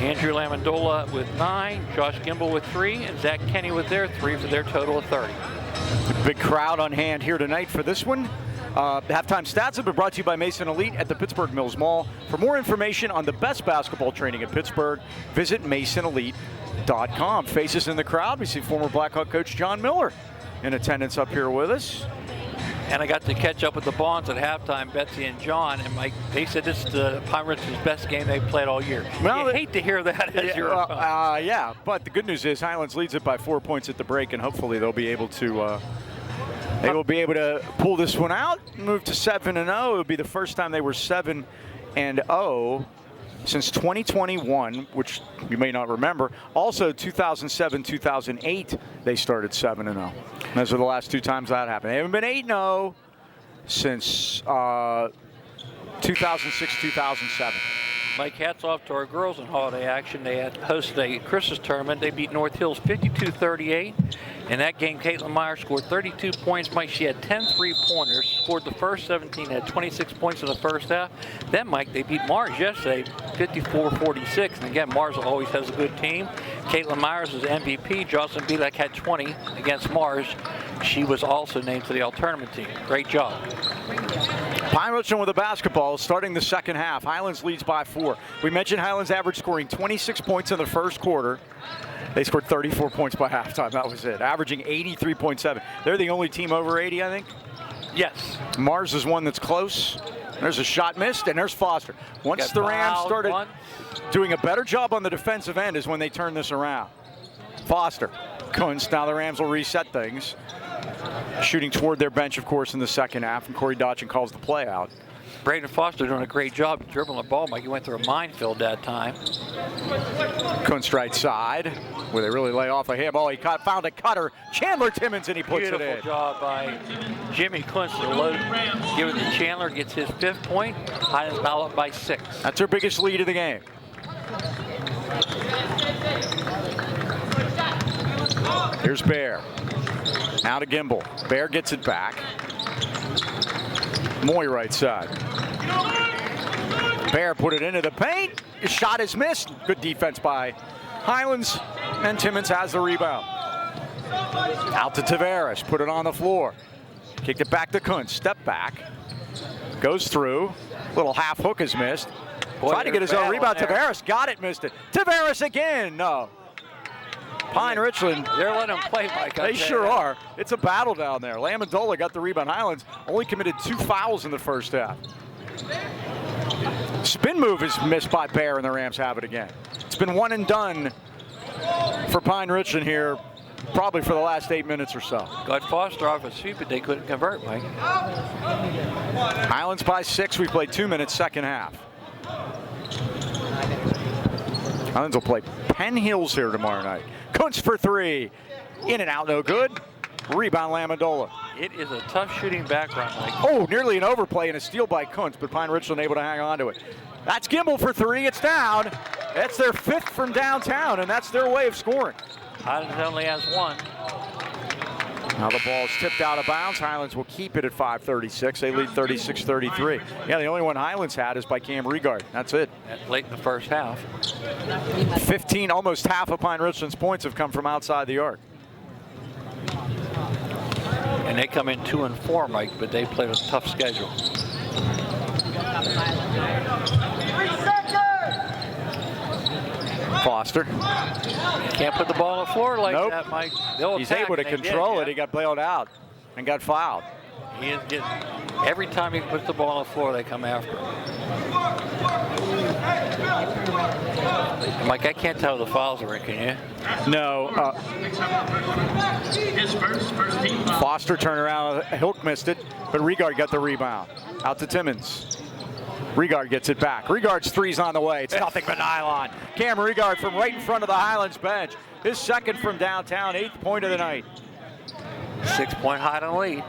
Andrew Lamandola with 9, Josh Gimbel with 3, and Zach Kenny with their 3 for their total of 30. Big crowd on hand here tonight for this one. Halftime stats have been brought to you by Mason Elite at the Pittsburgh Mills Mall. For more information on the best basketball training in Pittsburgh, visit masonelite.com. Faces in the crowd, we see former Blackhawk coach John Miller in attendance up here with us. And I got to catch up with the Bonds at halftime, Betsy and John, and Mike, they said this is the Pirates' best game they've played all year. Well, you hate to hear that as your opponent. Yeah, but the good news is Highlands leads it by 4 points at the break, and hopefully they'll be able to pull this one out, move to 7-0. It would be the first time they were 7-0 since 2021, which you may not remember. Also, 2007, 2008, they started 7-0. Those are the last 2 times that happened. They haven't been 8-0 since 2006, 2007. Mike, hats off to our girls in holiday action. They had hosted a Christmas tournament. They beat North Hills 52-38. In that game, Caitlin Meyer scored 32 points. Mike, she had 10 three-pointers, scored the first 17, had 26 points in the first half. Then, Mike, they beat Mars yesterday 54-46. And again, Mars always has a good team. Caitlin Myers was MVP. Jocelyn Bielek had 20 against Mars. She was also named to the all-tournament team. Great job. Pine Richland with the basketball starting the second half. Highlands leads by 4. We mentioned Highlands average scoring 26 points in the first quarter. They scored 34 points by halftime. That was it, averaging 83.7. They're the only team over 80, I think. Yes. Mars is one that's close. There's a shot missed, and there's Foster. Once the Rams started doing a better job on the defensive end is when they turned this around. Foster, Kunz, now the Rams will reset things. Shooting toward their bench, of course, in the second half, and Corey Dodgen calls the play out. Braden Foster doing a great job dribbling the ball. Mike, he went through a minefield that time. Kunz right side, where they really lay off of him. Oh, he found a cutter. Chandler Timmons, and he puts it in. Beautiful job by Jimmy Kunz to load. Give it to Chandler, gets his 5th point. Highlands now up by 6. That's their biggest lead of the game. Here's Bear. Now to Gimbel. Bear gets it back. Moy right side. Bear put it into the paint. His shot is missed. Good defense by Highlands. And Timmons has the rebound. Out to Tavares. Put it on the floor. Kicked it back to Kuntz. Step back. Goes through. Little half hook is missed. Tried to get his own rebound. Tavares got it, missed it. Tavares again. No. Pine Richland. They're letting them play, Mike. They sure are. It's a battle down there. Lamondola got the rebound. Highlands only committed 2 fouls in the first half. Spin move is missed by Bear, and the Rams have it again. It's been one and done for Pine Richland here, probably for the last 8 minutes or so. Got Foster off his feet, but they couldn't convert, Mike. Highlands by 6. We played 2 minutes, second half. Highlands will play Penn Hills here tomorrow night. Kuntz for 3. In and out, no good. Rebound, Lamondola. It is a tough shooting background, Mike. Oh, nearly an overplay and a steal by Kuntz, but Pine Richland able to hang on to it. That's Gimbel for 3. It's down. That's their 5th from downtown, and that's their way of scoring. Highlands only has 1. Now the ball is tipped out of bounds. Highlands will keep it at 5:36. They lead 36-33. Yeah, the only one Highlands had is by Cam Regard. That's it. Late in the first half. 15, almost half of Pine Richland's points have come from outside the arc. And they come in 2 and 4, Mike, but they played a tough schedule. Foster. Can't put the ball on the floor like Nope. that, Mike. He's able to control it. He got bailed out and got fouled. He is getting, every time he puts the ball on the floor, they come after him. Mike, I can't tell the fouls are in, can you? No. His first team foul. Foster turned around. Hilk missed it, but Regard got the rebound. Out to Timmons. Regard gets it back. Regard's 3's on the way. It's nothing but nylon. Cam Regard from right in front of the Highlands bench. His 2nd from downtown, 8th point of the night. 6-point Highland lead.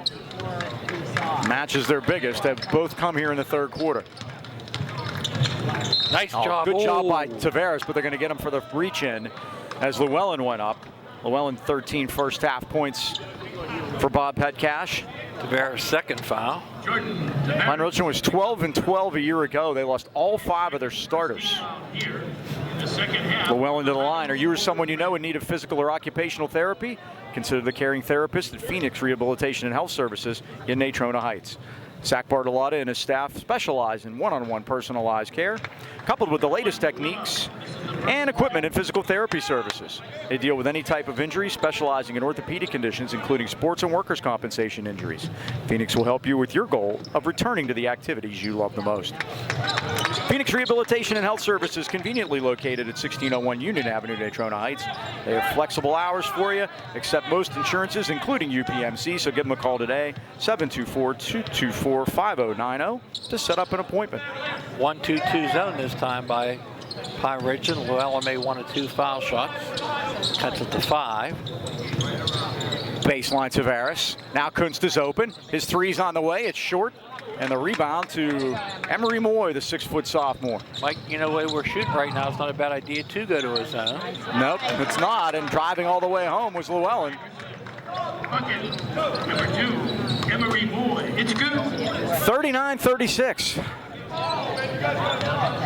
Matches their biggest. Have both come here in the 3rd quarter. Nice job. Good job by Tavares, but they're going to get him for the reach in as Llewellyn went up. Llewellyn 13 first half points for Bob Petcash. Tavares' 2nd foul. Pine Richland was 12 and 12 a year ago. They lost all 5 of their starters. Here, the second half. Llewellyn to the line. Are you or someone you know in need of physical or occupational therapy? Consider the caring therapist at Phoenix Rehabilitation and Health Services in Natrona Heights. Zach Bartolotta and his staff specialize in one-on-one personalized care, coupled with the latest techniques and equipment in physical therapy services. They deal with any type of injury, specializing in orthopedic conditions, including sports and workers' compensation injuries. Phoenix will help you with your goal of returning to the activities you love the most. Phoenix Rehabilitation and Health Services, conveniently located at 1601 Union Avenue, Natrona Heights. They have flexible hours for you, accept most insurances, including UPMC, so give them a call today, 724-224-5090, to set up an appointment. 1-2-2 zone this time by Pine Richland. Llewellyn made 1 of 2 foul shots. Cuts it to 5. Baseline Tavares. Now Kunst is open. His 3's on the way. It's short. And the rebound to Emery Moy, the 6-foot sophomore. Mike, you know the way we're shooting right now, it's not a bad idea to go to a zone. Nope, it's not. And driving all the way home was Llewellyn. Bucket number 2, Emery Moy. It's good. 39-36.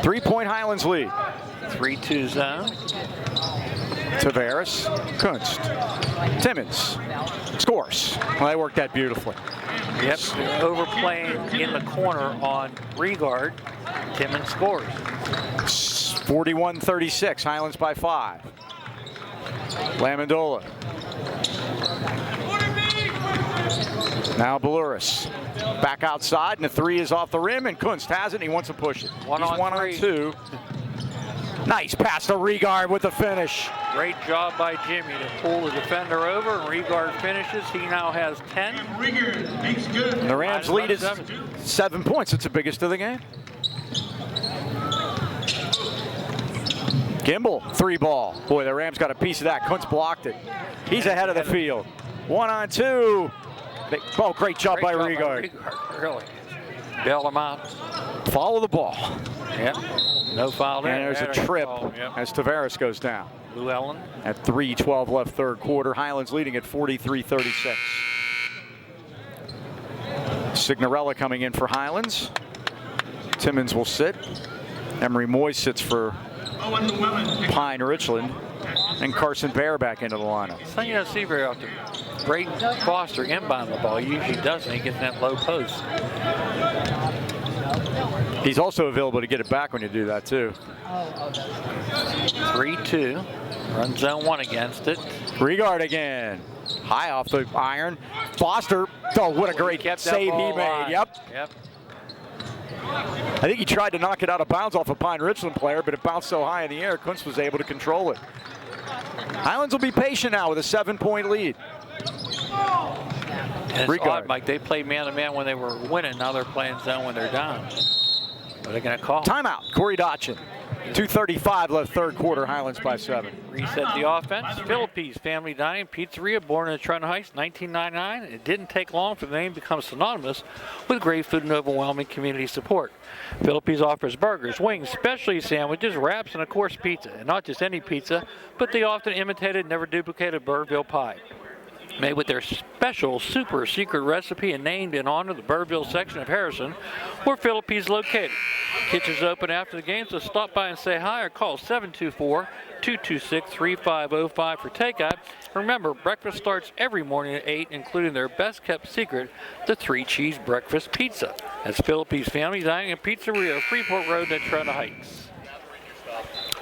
3-point Highlands lead. 3-2 zone. Tavares, Kunst, Timmons scores. Well, they worked that beautifully. Yep, overplaying in the corner on Regard. Timmons scores. 41-36, Highlands by 5. Lamondola. Now Beluris. Back outside, and the 3 is off the rim, and Kunst has it, and he wants to push it. He's 1 on 2. Nice pass to Regard with the finish. Great job by Jimmy to pull the defender over, and Regard finishes. He now has 10. Regard makes good. And the Rams lead is 7 points. It's the biggest of the game. Gimbel, 3 ball. Boy, the Rams got a piece of that. Kunst blocked it. He's ahead of the field. 1 on 2. Oh, great job by Regard. Really. Bail him out. Follow the ball. Yep. No foul there. And there's a trip as Tavares goes down. Llewellyn. At 3:12 left third quarter. Highlands leading at 43-36. Signorella coming in for Highlands. Timmons will sit. Emery Moy sits for Pine Richland. And Carson Bear back into the lineup. Something you don't see very often. Braden Foster inbound the ball. He usually doesn't. He gets in that low post. He's also available to get it back when you do that, too. 3-2. Run zone 1 against it. Regard again. High off the iron. Foster. Oh, what a great save he made. Yep. I think he tried to knock it out of bounds off a Pine Richland player, but it bounced so high in the air, Kuntz was able to control it. Highlands will be patient now with a 7-point lead. And it's odd, Mike. They played man-to-man when they were winning. Now they're playing zone when they're down. What are they going to call? Timeout. Corey Dotchin. 2:35 left third quarter. Highlands by 7. Reset the offense. Philippines Family Dining Pizzeria, born in Trenton Heights, 1999. It didn't take long for the name to become synonymous with great food and overwhelming community support. Philippines offers burgers, wings, specialty sandwiches, wraps, and of course pizza. And not just any pizza, but the often imitated, never duplicated Burrville pie. Made with their special super secret recipe and named in honor of the Burrville section of Harrison, where Philippines is located. Kitchen's open after the game, so stop by and say hi or call 724-226-3505 for takeout. Remember, breakfast starts every morning at 8, including their best-kept secret, the 3-cheese breakfast pizza. That's Philippines Family Dining and Pizzeria, Freeport Road in Trenton Heights.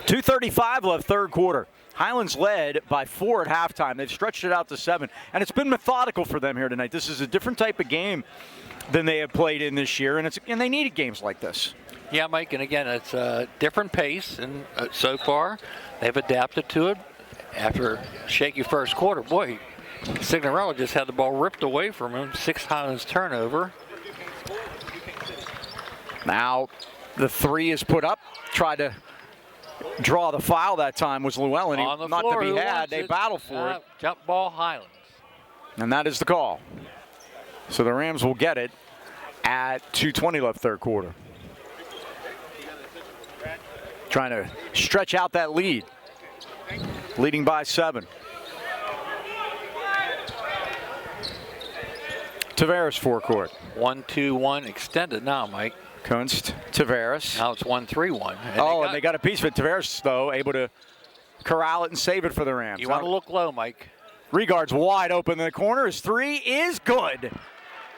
2:35 left third quarter. Highlands led by 4 at halftime. They've stretched it out to 7, and it's been methodical for them here tonight. This is a different type of game than they have played in this year, and they needed games like this. Yeah, Mike, and again, it's a different pace, and so far they've adapted to it. After a shaky first quarter, boy, Signorella just had the ball ripped away from him. 6 Highlands turnover. Now the 3 is put up. Tried to draw the foul that time was Llewellyn. Not to be had. They battle for it. Jump ball Highlands. And that is the call. So the Rams will get it at 2:20 left third quarter. Trying to stretch out that lead. Leading by 7. Tavares forecourt. 1-2-1 extended now, Mike. Kunst, Tavares. Now it's 1-3-1. And they got a piece of it. Tavares, though, able to corral it and save it for the Rams. You want to look low, Mike. Regard's wide open in the corner. His 3 is good.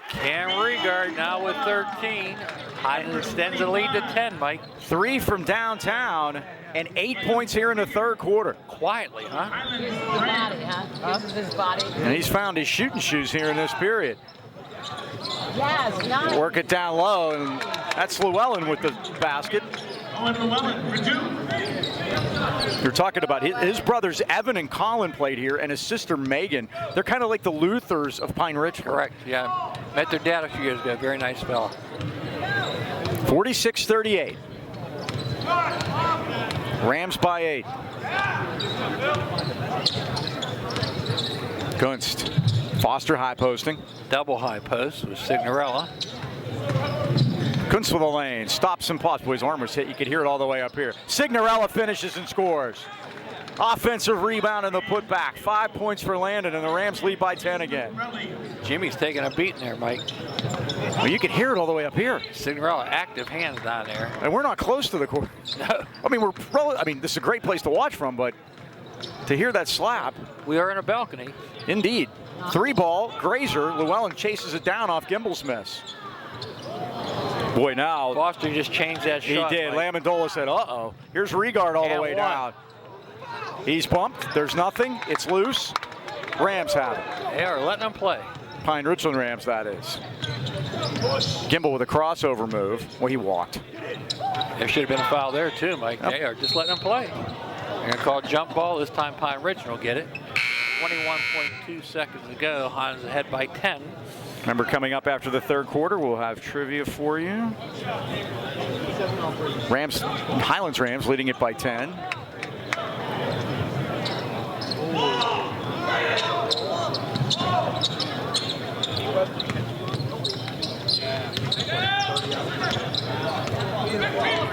Cam Regard now with 13. Highlands extends the lead to 10, Mike. 3 from downtown and 8 points here in the third quarter. Quietly, huh? Uses his body, huh? Uses his body. And he's found his shooting shoes here in this period. Yes, nice. Work it down low, and that's Llewellyn with the basket. You're talking about his brothers Evan and Colin played here, and his sister Megan. They're kind of like the Luthers of Pine Richland. Correct, yeah. Met their dad a few years ago. Very nice fella. 46-38. Rams by 8. Gunst. Foster high posting. Double high post with Signorella. Kunz with a lane, stops and pops. Boy, his arm was hit. You could hear it all the way up here. Signorella finishes and scores. Offensive rebound and the putback. 5 points for Landon, and the Rams lead by 10 again. Jimmy's taking a beating there, Mike. Well, you can hear it all the way up here. Signorella, active hands down there. And we're not close to the court. No. I mean, this is a great place to watch from, but to hear that slap. We are in a balcony. Indeed. 3 ball, Grazer. Llewellyn chases it down off Gimbel's miss. Boy, now. Foster just changed that shot. He did. Mike. Lamondola said, uh-oh. Here's Regard all the way down. He's bumped. There's nothing. It's loose. Rams have it. They are letting them play. Pine Richland Rams, that is. Gimbel with a crossover move. Well, he walked. There should have been a foul there, too, Mike. Yep. They are just letting them play. They're going to call jump ball. This time Pine Richland will get it. 21.2 seconds to go. Highlands ahead by 10. Remember, coming up after the third quarter, we'll have trivia for you. Highlands Rams leading it by 10.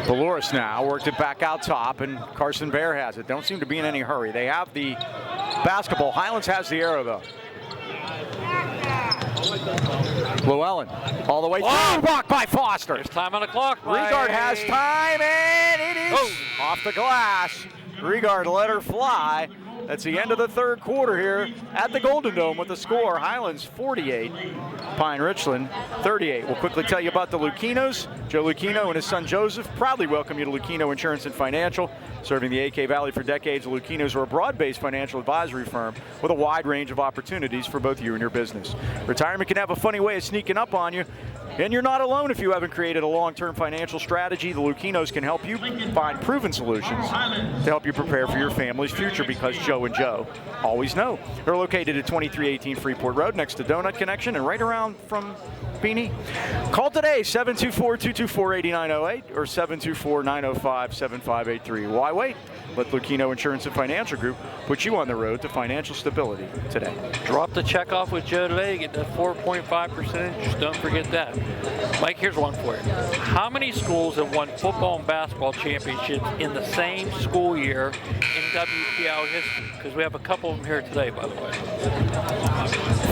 Valoris now worked it back out top, and Carson Bear has it. Don't seem to be in any hurry. They have the basketball. Highlands has the arrow, though. Llewellyn all the way through, blocked by Foster. There's time on the clock. Regard has time, and it is off the glass. Regard let her fly. That's the end of the third quarter here at the Golden Dome with the score. Highlands 48, Pine Richland 38. We'll quickly tell you about the Luquinos. Joe Lucchino and his son Joseph proudly welcome you to Lucchino Insurance and Financial. Serving the AK Valley for decades, the Luquinos are a broad-based financial advisory firm with a wide range of opportunities for both you and your business. Retirement can have a funny way of sneaking up on you, and you're not alone if you haven't created a long-term financial strategy. The Luquinos can help you find proven solutions to help you prepare for your family's future, because Joe and Joe always know. They're located at 2318 Freeport Road next to Donut Connection and right around from Beanie. Call today, 724-224-8908 or 724-905-7583. Why wait? Let Lucchino Insurance and Financial Group put you on the road to financial stability today. Drop the check off with Joe today, get that 4.5%. Just don't forget that. Mike, here's one for you. How many schools have won football and basketball championships in the same school year in WPL history? Because we have a couple of them here today, by the way.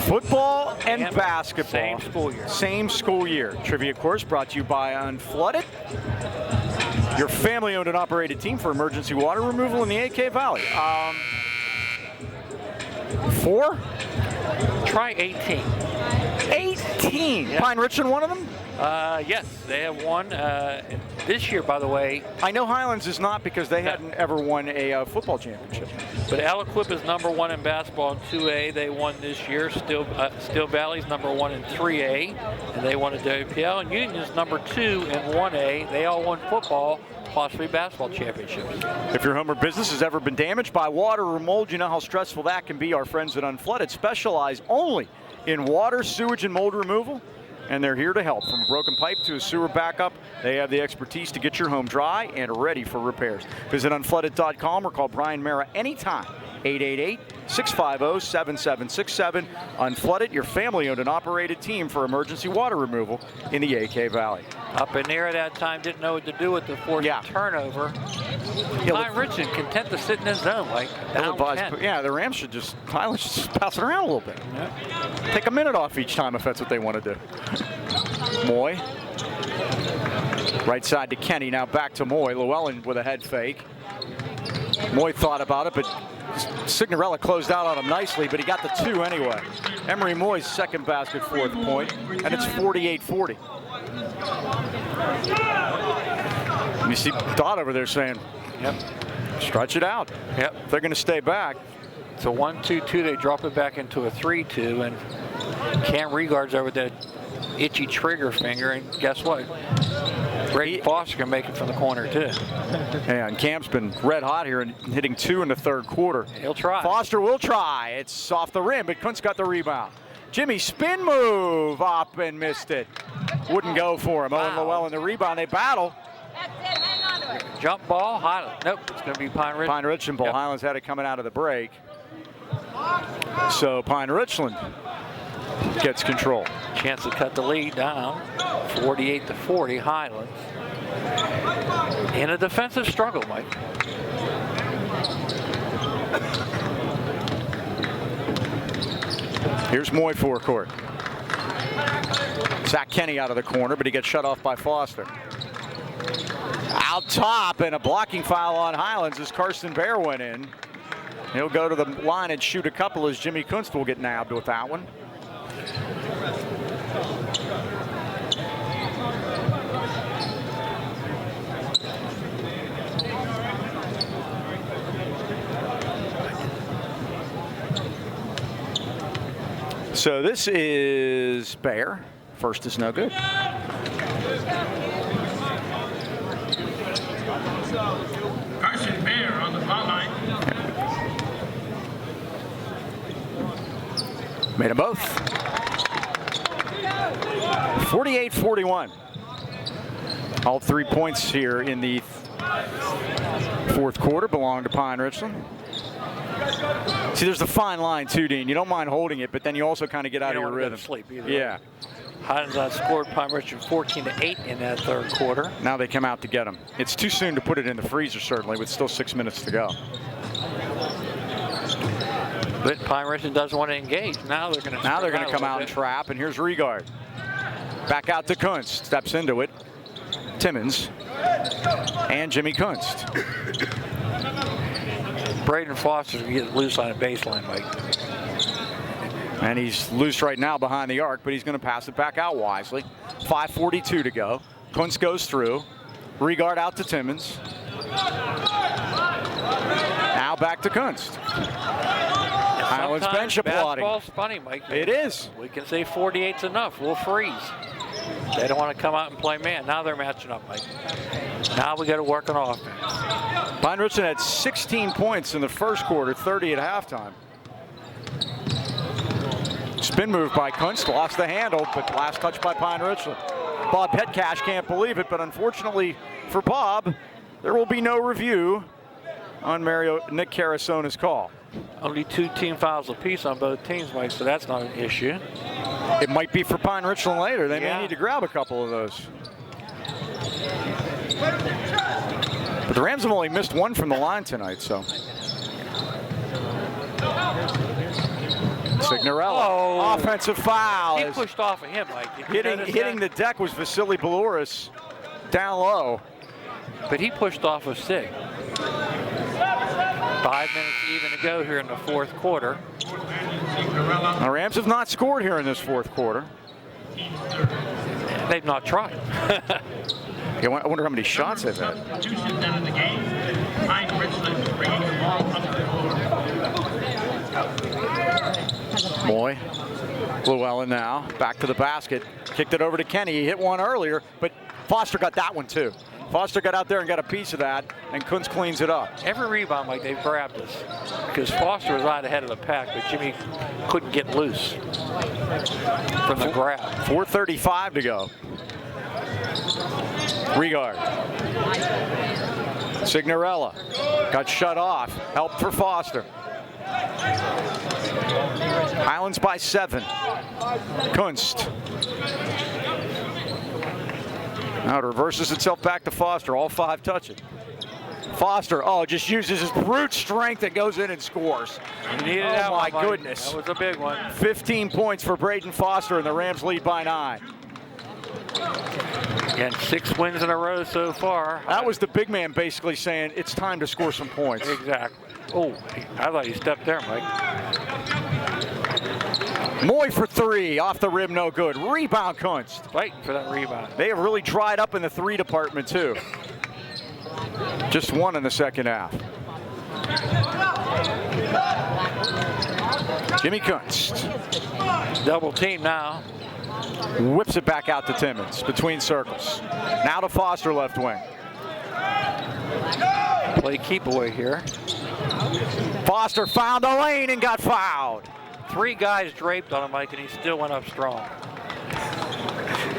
Football and basketball. Same school year. Same school year. Trivia course brought to you by Unflooded, your family-owned and operated team for emergency water removal in the AK Valley. 4? Try 18. 18. Yeah. Pine Richland, one of them? Yes, they have won. This year, by the way. I know Highlands is not, because they hadn't ever won a football championship. But Aliquip is #1 in basketball in 2A. They won this year. Still Valley's #1 in 3A, and they won a WPL. And Union's #2 in 1A. They all won football, possibly basketball championships. If your home or business has ever been damaged by water or mold, you know how stressful that can be. Our friends at Unflooded specialize only in water, sewage, and mold removal, and they're here to help. From a broken pipe to a sewer backup, they have the expertise to get your home dry and ready for repairs. Visit unflooded.com or call Brian Mara anytime, 888-650-7767. Unflooded, your family-owned and operated team for emergency water removal in the AK Valley. Up in there at that time, didn't know what to do with the forced turnover. Pine Richland content to sit in his zone, like down 10. Yeah, the Rams should just pass it around a little bit. Yeah. Take a minute off each time if that's what they want to do. Moy. Right side to Kenny, now back to Moy. Llewellyn with a head fake. Moy thought about it, but Signorella closed out on him nicely, but he got the 2 anyway. Emery Moy's second basket, 4th point, and it's 48-40. You see Dot over there saying, yep, stretch it out. Yep. They're going to stay back. It's a 1-2-2. They drop it back into a 3-2, and Cam Regard's over that itchy trigger finger, and guess what? Brady Foster can make it from the corner, too. Yeah, and Cam's been red hot here and hitting 2 in the third quarter. He'll try. Foster will try. It's off the rim, but Kuntz got the rebound. Jimmy spin move up and missed it. Wouldn't go for him. Owen Llewellyn the rebound. They battle. Jump ball, Highlands. Nope, it's going to be Pine Richland. Pine Richland ball. Yep. Highlands had it coming out of the break. So Pine Richland gets control. Chance to cut the lead down. 48-40, Highlands. In a defensive struggle, Mike. Here's Moy forecourt. Zach Kenny out of the corner, but he gets shut off by Foster. Out top, and a blocking foul on Highlands as Carson Bear went in. He'll go to the line and shoot a couple as Jimmy Kunst will get nabbed with that one. So this is Bear. First is no good. Carson Bear on the foul line. Made them both. 48-41. All 3 points here in the fourth quarter belong to Pine Richland. See, there's a fine line too, Dean. You don't mind holding it, but then you also kind of get out of your rhythm. Sleep either. Yeah. Highlands outscored Pine Richland 14-8 in that third quarter. Now they come out to get him. It's too soon to put it in the freezer, certainly, with still 6 minutes to go. But Pine Richland doesn't want to engage. Now they're going to come out and trap, and here's Regard. Back out to Kunst. Steps into it. Timmons and Jimmy Kunst. Braden Foster's going to get loose on a baseline, Mike. And he's loose right now behind the arc, but he's going to pass it back out wisely. 5:42 to go. Kunst goes through. Regard out to Timmons. Now back to Kunst. Highlands bench applauding. Basketball's funny, Mike. It is. We can say 48's enough. We'll freeze. They don't want to come out and play man. Now they're matching up, Mike. Now we got to work on offense. Pine Richland had 16 points in the first quarter, 30 at halftime. Spin move by Kunst, lost the handle, but last touch by Pine Richland. Bob Petcash can't believe it, but unfortunately for Bob, there will be no review on Nick Carasona's call. Only 2 team fouls apiece on both teams, Mike, so that's not an issue. It might be for Pine Richland later. They may need to grab a couple of those. But the Rams have only missed one from the line tonight, so. Signorella, offensive foul. He pushed off of him, Mike. Hitting the deck was Vasily Belouris down low. But he pushed off of Sig. 5 minutes even to go here in the fourth quarter. The Rams have not scored here in this fourth quarter. They've not tried. I wonder how many shots they've had. Moy, Llewellyn now, back to the basket. Kicked it over to Kenny. He hit one earlier, but Foster got that one too. Foster got out there and got a piece of that, and Kunst cleans it up. Every rebound, Mike, they've grabbed us. Because Foster was out ahead of the pack, but Jimmy couldn't get loose from the grab. 4:35 to go. Regard. Signorella got shut off. Help for Foster. Highlands by 7. Kunst. Now it reverses itself back to Foster. All 5 touching. Foster, just uses his brute strength and goes in and scores. Oh my goodness. That was a big one. 15 points for Braden Foster, and the Rams lead by 9. Again, 6 wins in a row so far. That was the big man basically saying it's time to score some points. Exactly. Oh, I thought he stepped there, Mike. Moy for 3, off the rim, no good. Rebound, Kunst. Fighting for that rebound. They have really dried up in the 3 department too. Just 1 in the second half. Jimmy Kunst. Double team now. Whips it back out to Timmons between circles. Now to Foster, left wing. Play keep away here. Foster found the lane and got fouled. 3 guys draped on him, Mike, and he still went up strong.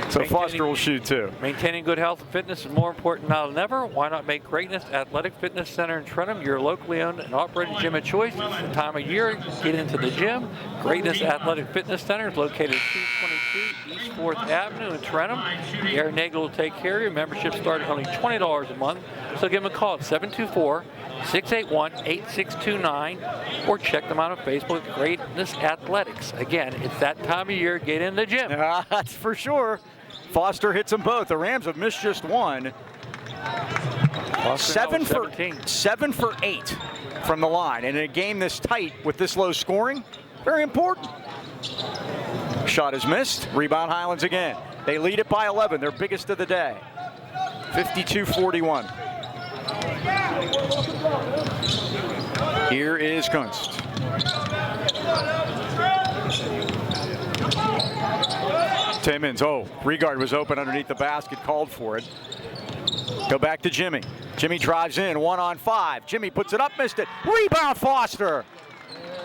So Foster will shoot 2. Maintaining good health and fitness is more important now than ever. Why not make Greatness Athletic Fitness Center in Trenton your locally owned and operated gym of choice? It's the time of year. Get into the gym. Greatness Athletic Fitness Center is located at 222 East 4th Avenue in Trenton. Aaron Nagel will take care of you. Membership starts at only $20 a month. So give them a call at 724-681-8629 or check them out on Facebook, Greatness Athletics. Again, it's that time of year. Get in the gym. That's for sure. Foster hits them both. The Rams have missed just 1. 7 for 8 from the line. And in a game this tight with this low scoring, very important. Shot is missed. Rebound Highlands again. They lead it by 11, their biggest of the day. 52-41. Here is Kunst. Timmons, Regard was open underneath the basket, called for it. Go back to Jimmy. Jimmy drives in, 1-on-5. Jimmy puts it up, missed it. Rebound Foster.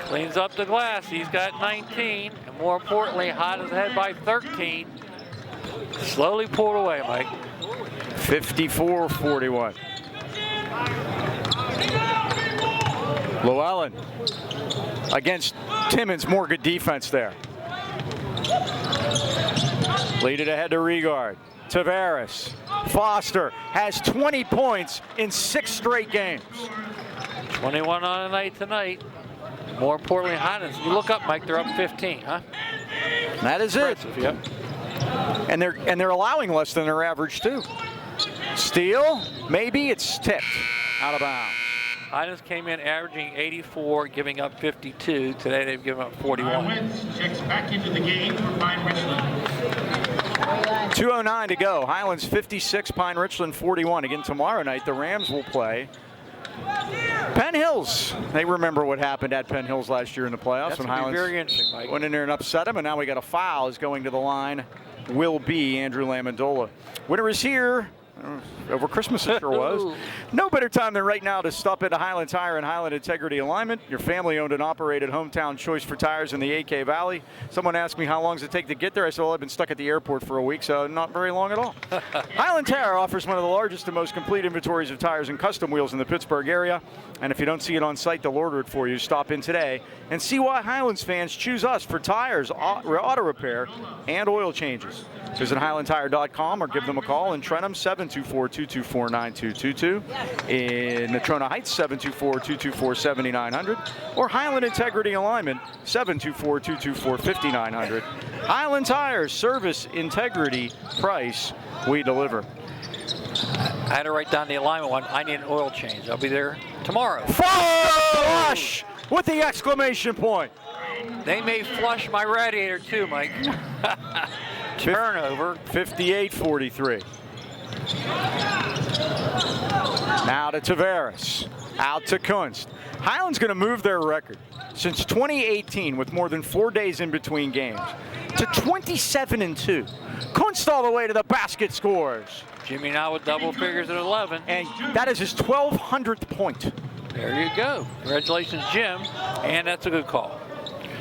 Cleans up the glass. He's got 19, and more importantly, hot as ahead by 13. Slowly pulled away, Mike. 54-41. Llewellyn against Timmons, more good defense there. Lead it ahead to Regard. Tavares. Foster has 20 points in 6 straight games. 21 on the night tonight. More importantly, Highlands. You look up, Mike. They're up 15, huh? That is it. Yep. And they're allowing less than their average too. Steal, maybe it's tipped out of bounds. Highlands came in averaging 84, giving up 52. Today they've given up 41. Wentz checks back into the game for Pine Richland. 2:09 to go. Highlands 56, Pine Richland 41. Again tomorrow night, the Rams will play Penn Hills. They remember what happened at Penn Hills last year in the playoffs. That's when going to be Highlands very interesting, Mike. went in there and upset them, and now we got a foul. Is going to the line. Will be Andrew Lamondola. Winner is here. Over Christmas it sure was. No better time than right now to stop into Highland Tire and Highland Integrity Alignment, your family-owned and operated hometown choice for tires in the AK Valley. Someone asked me how long does it take to get there. I said, well, I've been stuck at the airport for a week, so not very long at all. Highland Tire offers one of the largest and most complete inventories of tires and custom wheels in the Pittsburgh area. And if you don't see it on site, they'll order it for you. Stop in today and see why Highlands fans choose us for tires, auto repair, and oil changes. Visit HighlandTire.com or give them a call in Trenton 724-224-9222, in Natrona Heights 724-224-7900, or Highland Integrity Alignment 724-224-5900. Highland Tires, service, integrity, price, we deliver. I had to write down the alignment one. I need an oil change. I'll be there tomorrow. Flush with the exclamation point. They may flush my radiator too, Mike. Turnover. 58-43. Now to Tavares. Out to Kunst. Highland's going to move their record since 2018 with more than 4 days in between games to 27-2. Kunst all the way to the basket scores. Jimmy now with double figures at 11. And that is his 1,200th point. There you go. Congratulations, Jim. And that's a good call.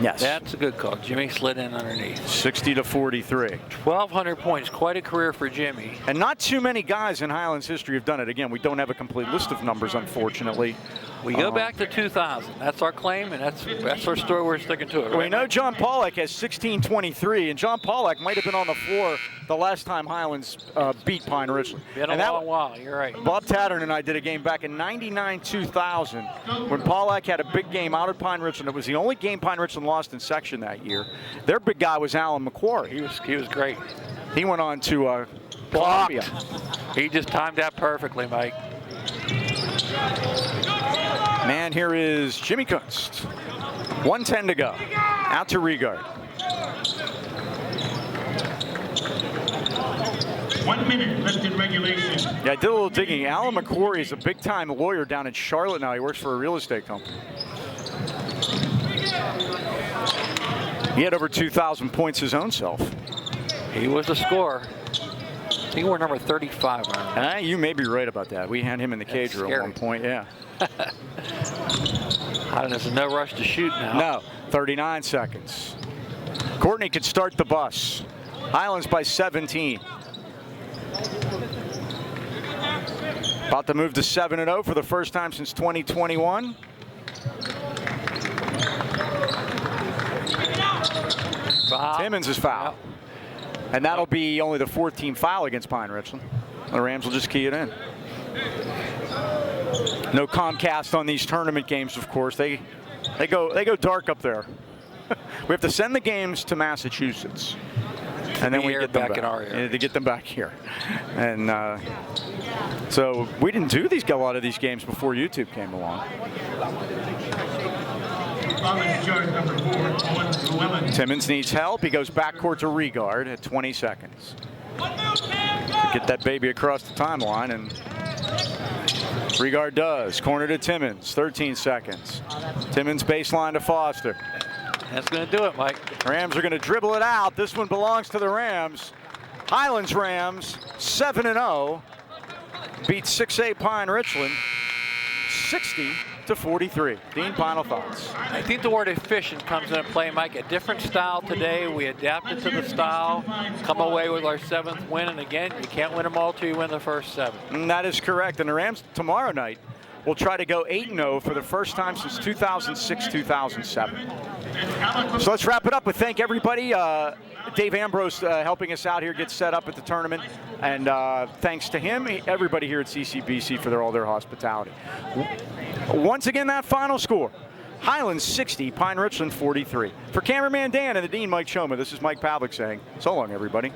Yes. That's a good call. Jimmy slid in underneath. 60-43. 1,200 points. Quite a career for Jimmy. And not too many guys in Highlands history have done it. Again, we don't have a complete list of numbers, unfortunately. We go back to 2000. That's our claim, and that's our story. We're sticking to it. Right? We know John Pollack has 16-23, and John Pollack might have been on the floor the last time Highlands beat Pine Richland. Been a long while. You're right. Bob Tattern and I did a game back in 99-2000 when Pollack had a big game out at Pine Richland. It was the only game Pine Richland lost in section that year. Their big guy was Alan McQuarrie. He was great. He went on to Columbia. He just timed that perfectly, Mike. Man, here is Jimmy Kunst. 1:10 to go. Out to Regard. 1 minute left in regulation. Yeah, I did a little digging. Alan McQuarrie is a big-time lawyer down in Charlotte now. He works for a real estate company. He had over 2,000 points his own self. He was a scorer. I think we're number 35. You may be right about that. We had him in the cage at one point, yeah. There's no rush to shoot now. No, 39 seconds. Courtney could start the bus. Highlands by 17. About to move to 7-0 for the first time since 2021. Timmons is fouled. And that'll be only the 4th team foul against Pine Richland. The Rams will just key it in. No Comcast on these tournament games, of course. They go dark up there. We have to send the games to Massachusetts, and then we get them back in our area to get them back here. And so we didn't do a lot of these games before YouTube came along. Timmons needs help. He goes backcourt to Regard at 20 seconds. Get that baby across the timeline, and Regard does. Corner to Timmons, 13 seconds. Timmons baseline to Foster. That's going to do it, Mike. Rams are going to dribble it out. This one belongs to the Rams. Highlands Rams, 7-0. Beat 6A Pine Richland, 60-43. Dean, final thoughts. I think the word efficient comes into play, Mike. A different style today. We adapted to the style, come away with our 7th win. And again, you can't win them all till you win the first 7. And that is correct. And the Rams tomorrow night will try to go 8-0 for the first time since 2006-2007. So let's wrap it up with thank everybody. Dave Ambrose helping us out here get set up at the tournament. And thanks to him, everybody here at CCBC for all their hospitality. Once again, that final score. Highlands 60, Pine Richland 43. For cameraman Dan and the Dean Mike Choma, this is Mike Pavlik saying, so long, everybody.